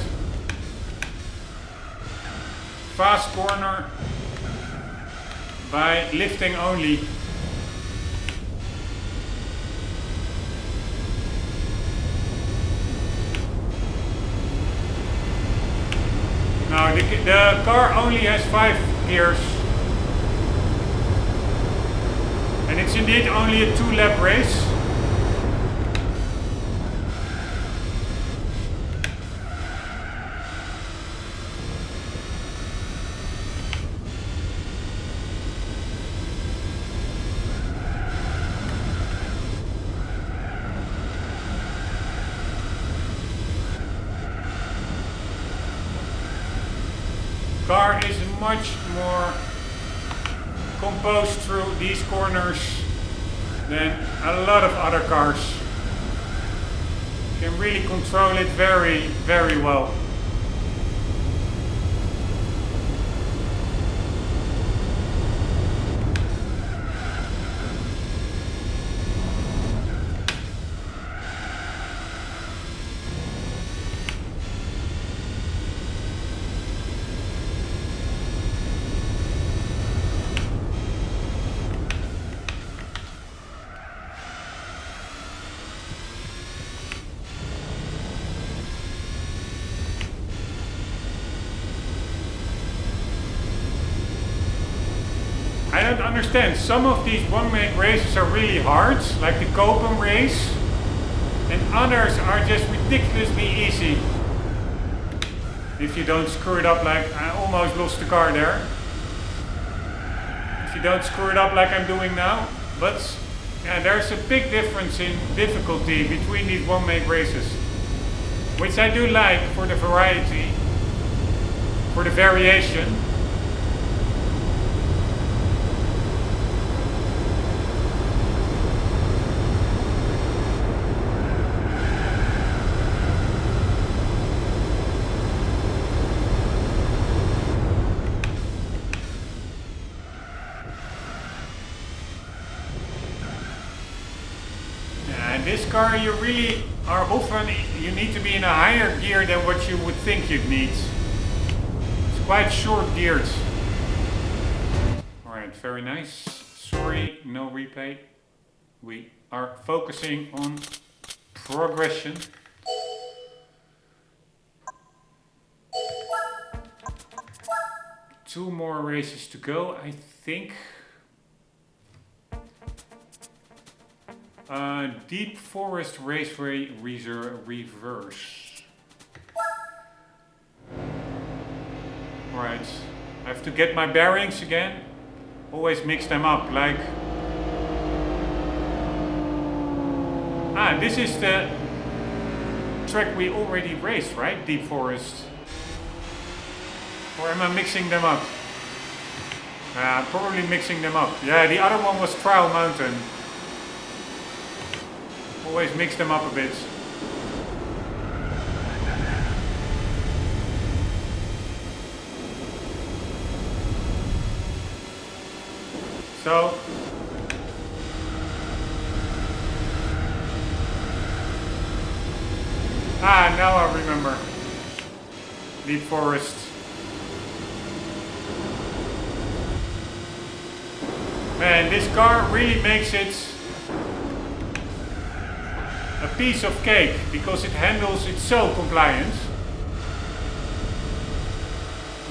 fast corner by lifting only. Now the car only has 5 gears. And it's indeed only a 2-lap race. Car is much more composed through these corners than a lot of other cars. You can really control it very, very well. I don't understand. Some of these one-make races are really hard, like the Copen race, and others are just ridiculously easy. If you don't screw it up like I almost lost the car there. If you don't screw it up like I'm doing now. But yeah, there's a big difference in difficulty between these one-make races, which I do like for the variety, for the variation. this car you really are often, you need to be in a higher gear than what you would think you'd need. It's quite short geared. Alright, very nice. Sorry, no replay. We are focusing on progression. Two more races to go, I think. Deep Forest Raceway Reverse. Alright, I have to get my bearings again. Always mix them up, like... this is the track we already raced, right? Deep Forest. Or am I mixing them up? Probably mixing them up. Yeah, the other one was Trial Mountain. Always mix them up a bit. So... now I remember. Deep Forest. Man, this car really makes it a piece of cake because it handles it so compliant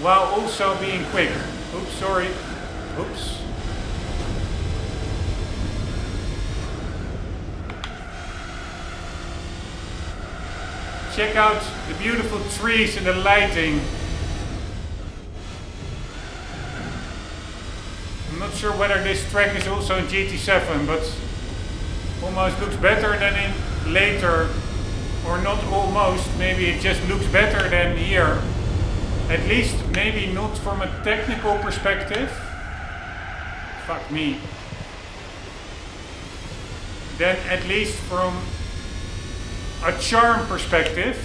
while also being quick. Oops, sorry. Oops. Check out the beautiful trees and the lighting. I'm not sure whether this track is also in GT7, but almost looks better than in later, or not almost, maybe it just looks better than here. At least maybe not from a technical perspective. Fuck me. Then at least from a charm perspective,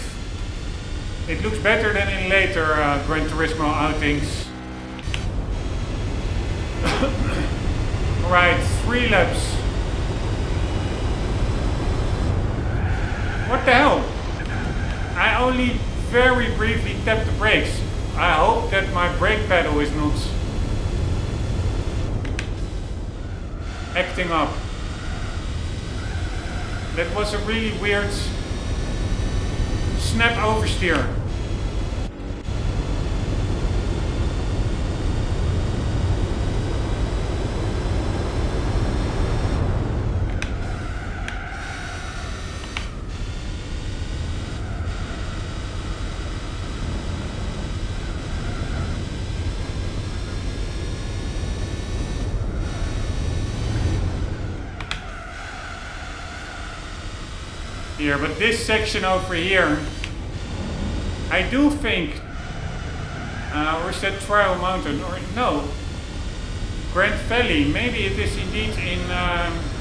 it looks better than in later Gran Turismo outings. Alright, 3 laps. What the hell? I only very briefly tapped the brakes. I hope that my brake pedal is not acting up. That was a really weird snap oversteer. Here, but this section over here, I do think, or is that Trial Mountain, or no, Grand Valley, maybe it is indeed in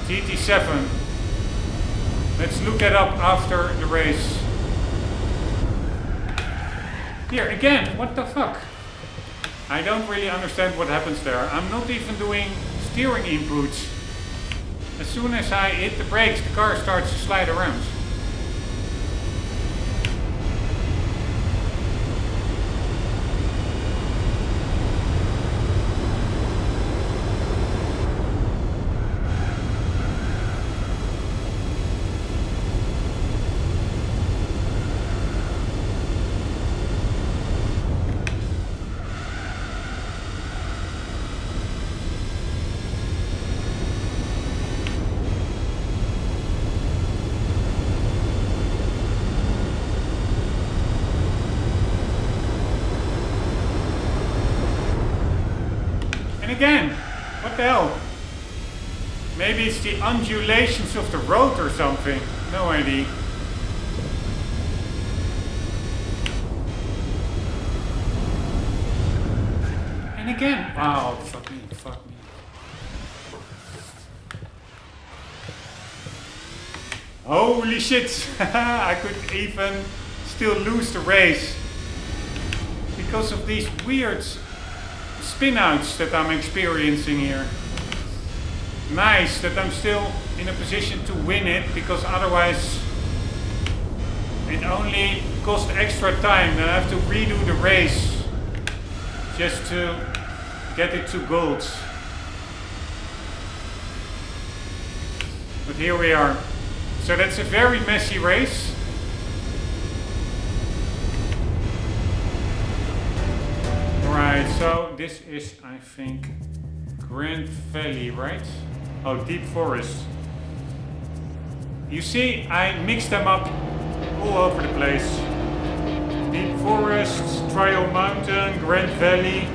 GT7. Let's look that up after the race. Here, again, what the fuck? I don't really understand what happens there. I'm not even doing steering inputs. As soon as I hit the brakes, the car starts to slide around. Again, what the hell? Maybe it's the undulations of the road or something. No idea. And again, wow, fuck me, fuck me. Holy shit! I could even still lose the race because of these weird spin outs that I'm experiencing here. nice that I'm still in a position to win it, because otherwise it only costs extra time. Then I have to redo the race just to get it to gold. But here we are. So that's a very messy race. Right, so this is, I think, Grand Valley, right? Oh, Deep Forest. You see, I mixed them up all over the place. Deep Forest, Trial Mountain, Grand Valley.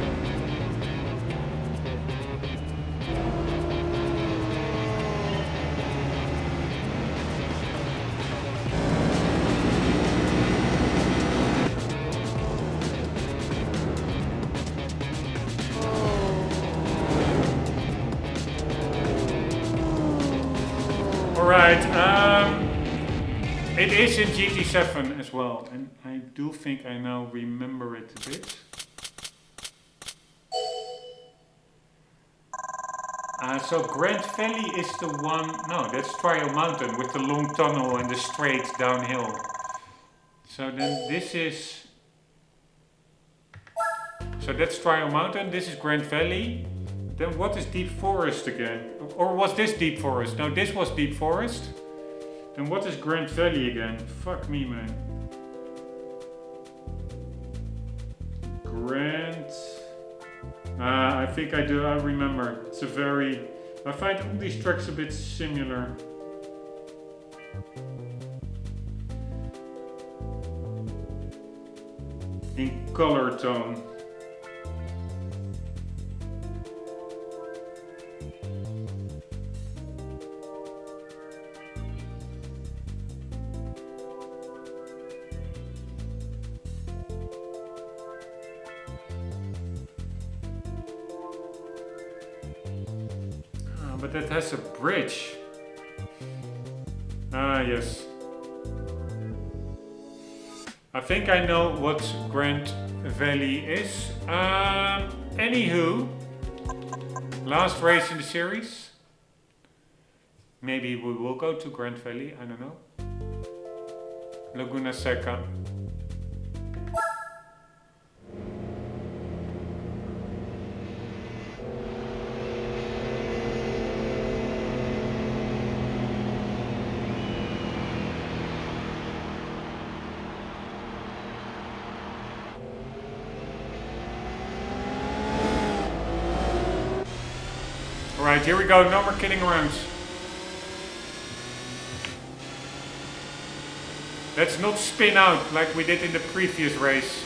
It is in GT7 as well, and I do think I now remember it a bit. So Grand Valley is the one, no, that's Trial Mountain with the long tunnel and the straight downhill. So then this is, so that's Trial Mountain, this is Grand Valley. Then what is Deep Forest again? Or was this Deep Forest? No, this was Deep Forest. And what is Grand Valley again? Fuck me, man. I think I do, I remember. It's a very, I find all these tracks a bit similar. In color tone. But that has a bridge. Ah, yes. I think I know what Grand Valley is. Anywho, last race in the series. Maybe we will go to Grand Valley, I don't know. Laguna Seca. Alright, here we go, no more kidding around. Let's not spin out like we did in the previous race.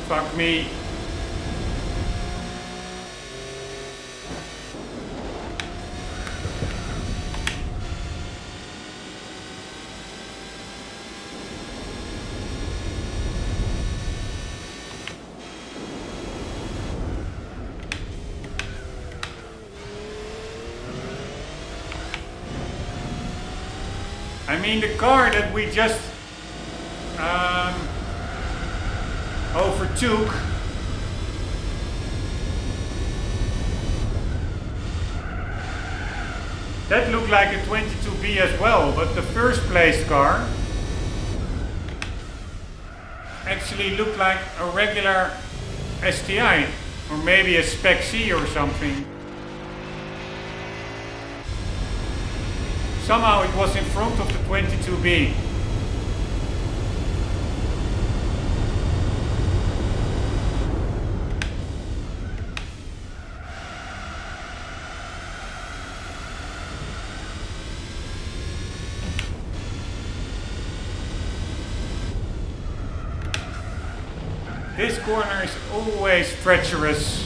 Fuck me. I mean, the car that we just overtook that looked like a 22B as well, but the first place car actually looked like a regular STI or maybe a Spec C or something. Somehow it was in front of the 22B. This corner is always treacherous.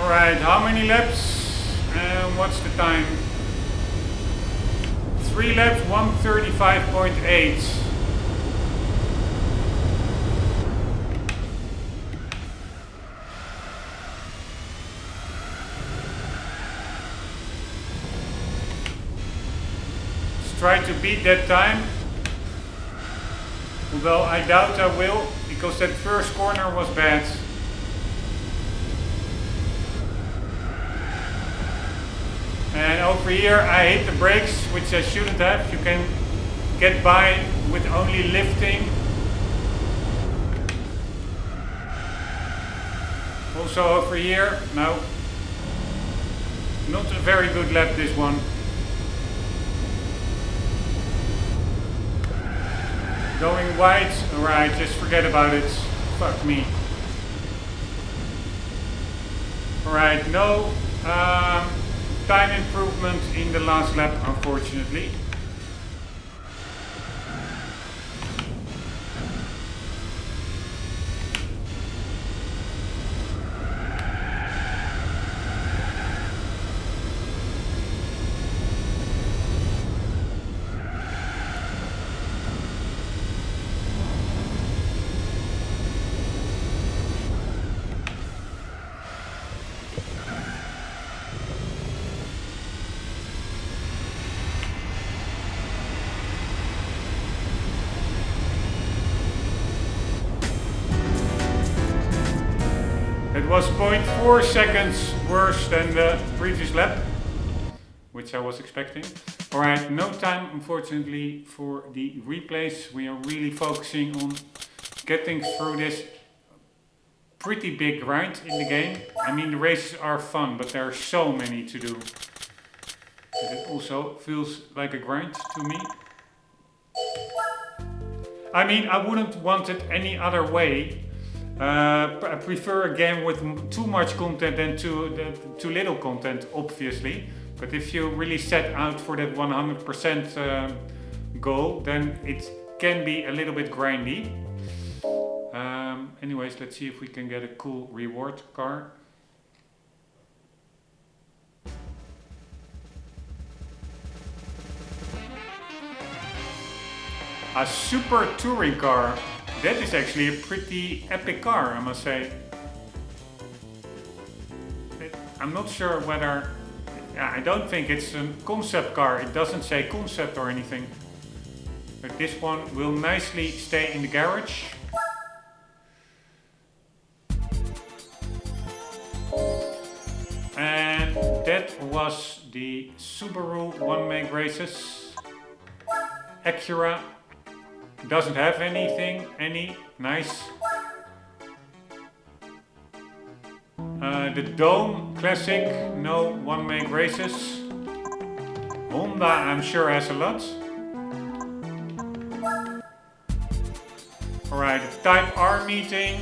Alright, how many laps and what's the time? 3 laps, 1:35.8. Let's try to beat that time. Although I doubt I will, because that first corner was bad. And over here I hit the brakes, which I shouldn't have. You can get by with only lifting. Also over here, no. Not a very good lap, this one. Going wide, alright, just forget about it. Fuck me. Alright, no time improvement in the last lap, unfortunately. It was 0.4 seconds worse than the previous lap, which I was expecting. Alright, no time unfortunately for the replays. We are really focusing on getting through this pretty big grind in the game. I mean, the races are fun, but there are so many to do. It also feels like a grind to me. I mean, I wouldn't want it any other way. I prefer a game with too much content than too little content, obviously. But if you really set out for that 100% goal, then it can be a little bit grindy. Anyways, let's see if we can get a cool reward car. A super touring car. That is actually a pretty epic car, I must say. I'm not sure whether... I don't think it's a concept car. It doesn't say concept or anything. But this one will nicely stay in the garage. And that was the Subaru One Make Races. Acura. Doesn't have anything, nice. The Dome Classic, no One Make Races. Honda, I'm sure, has a lot. Alright, Type R meeting.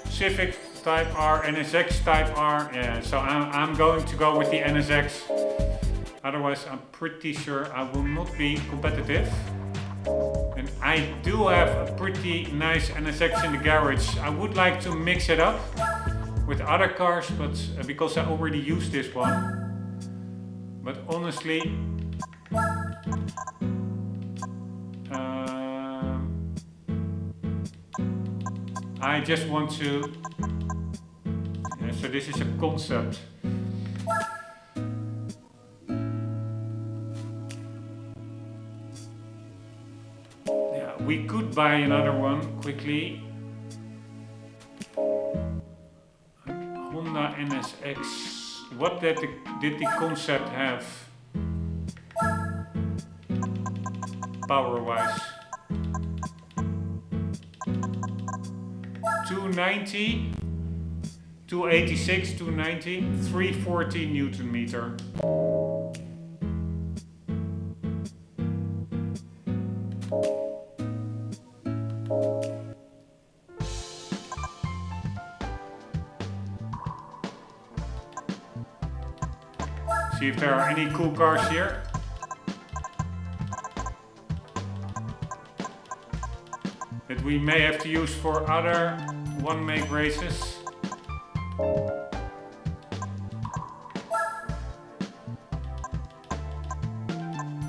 Civic Type R, NSX Type R. Yeah, so I'm going to go with the NSX. Otherwise, I'm pretty sure I will not be competitive. And I do have a pretty nice NSX in the garage. I would like to mix it up with other cars, but because I already used this one. But honestly, I just want to, so this is a concept. Yeah, we could buy another one quickly. Honda NSX. What did the concept have? Power-wise. 290, 286, 290, 340 Newton meter. See if there are any cool cars here. That we may have to use for other one-make races.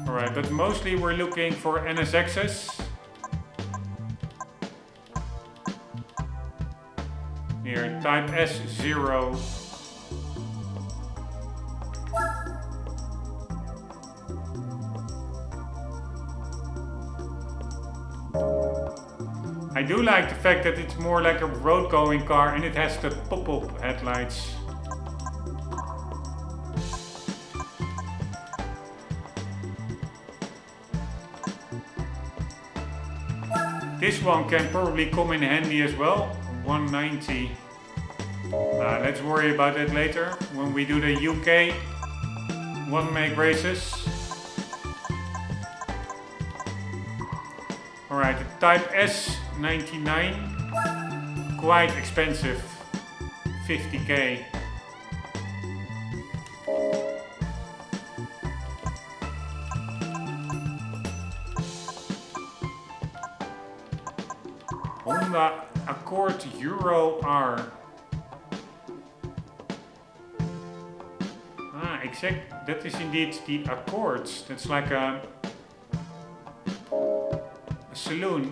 Alright, but mostly we're looking for NSXs. Here, Type S0. I do like the fact that it's more like a road-going car and it has the pop-up headlights. This one can probably come in handy as well. 190. Let's worry about it later when we do the UK one-make races. Alright, the Type S99, quite expensive, 50k. Honda Accord Euro R. Exact, that is indeed the Accords. That's like a saloon.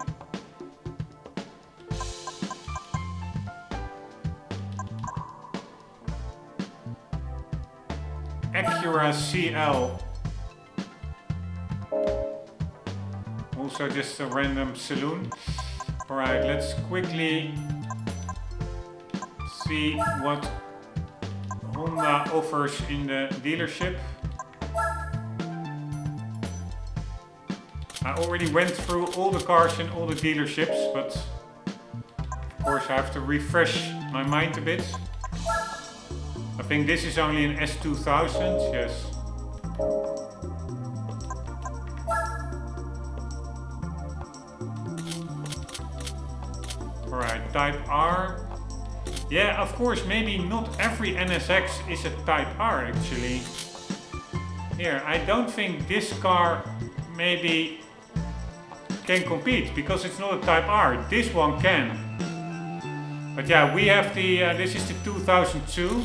Acura CL. Also just a random saloon. Alright, let's quickly see what Honda offers in the dealership. I already went through all the cars in all the dealerships, but of course I have to refresh my mind a bit. I think this is only an S2000, yes. Alright, Type R. Yeah, of course, maybe not every NSX is a Type R actually. Here, I don't think this car maybe can compete because it's not a Type R. This one can. But yeah, we have the, this is the 2002.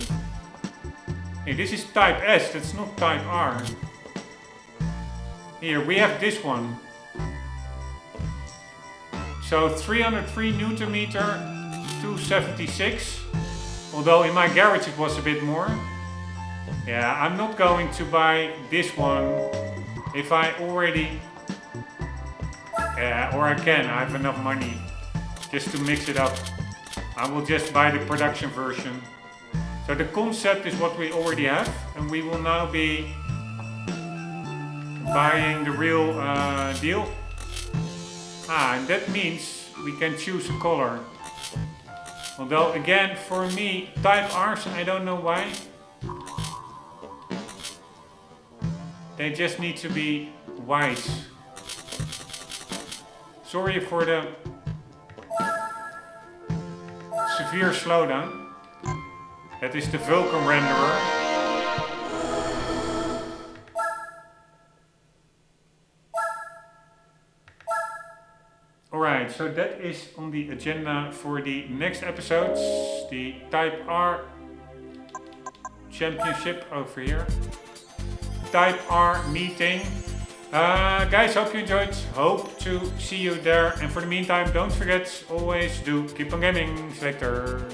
Hey, this is Type S, that's not Type R. Here, we have this one. So 303 Newton meter, 276. Although in my garage it was a bit more. Yeah, I'm not going to buy this one if I already... or I can, I have enough money just to mix it up. I will just buy the production version. So the concept is what we already have, and we will now be buying the real deal. And that means we can choose a color. Although again, for me, Type R's, I don't know why. They just need to be white. Sorry for the severe slowdown. That is the Vulcan renderer. Alright, so that is on the agenda for the next episodes. The Type R Championship over here. type R meeting. Guys, hope you enjoyed. Hope to see you there. And for the meantime, don't forget, always do keep on gaming. See you later.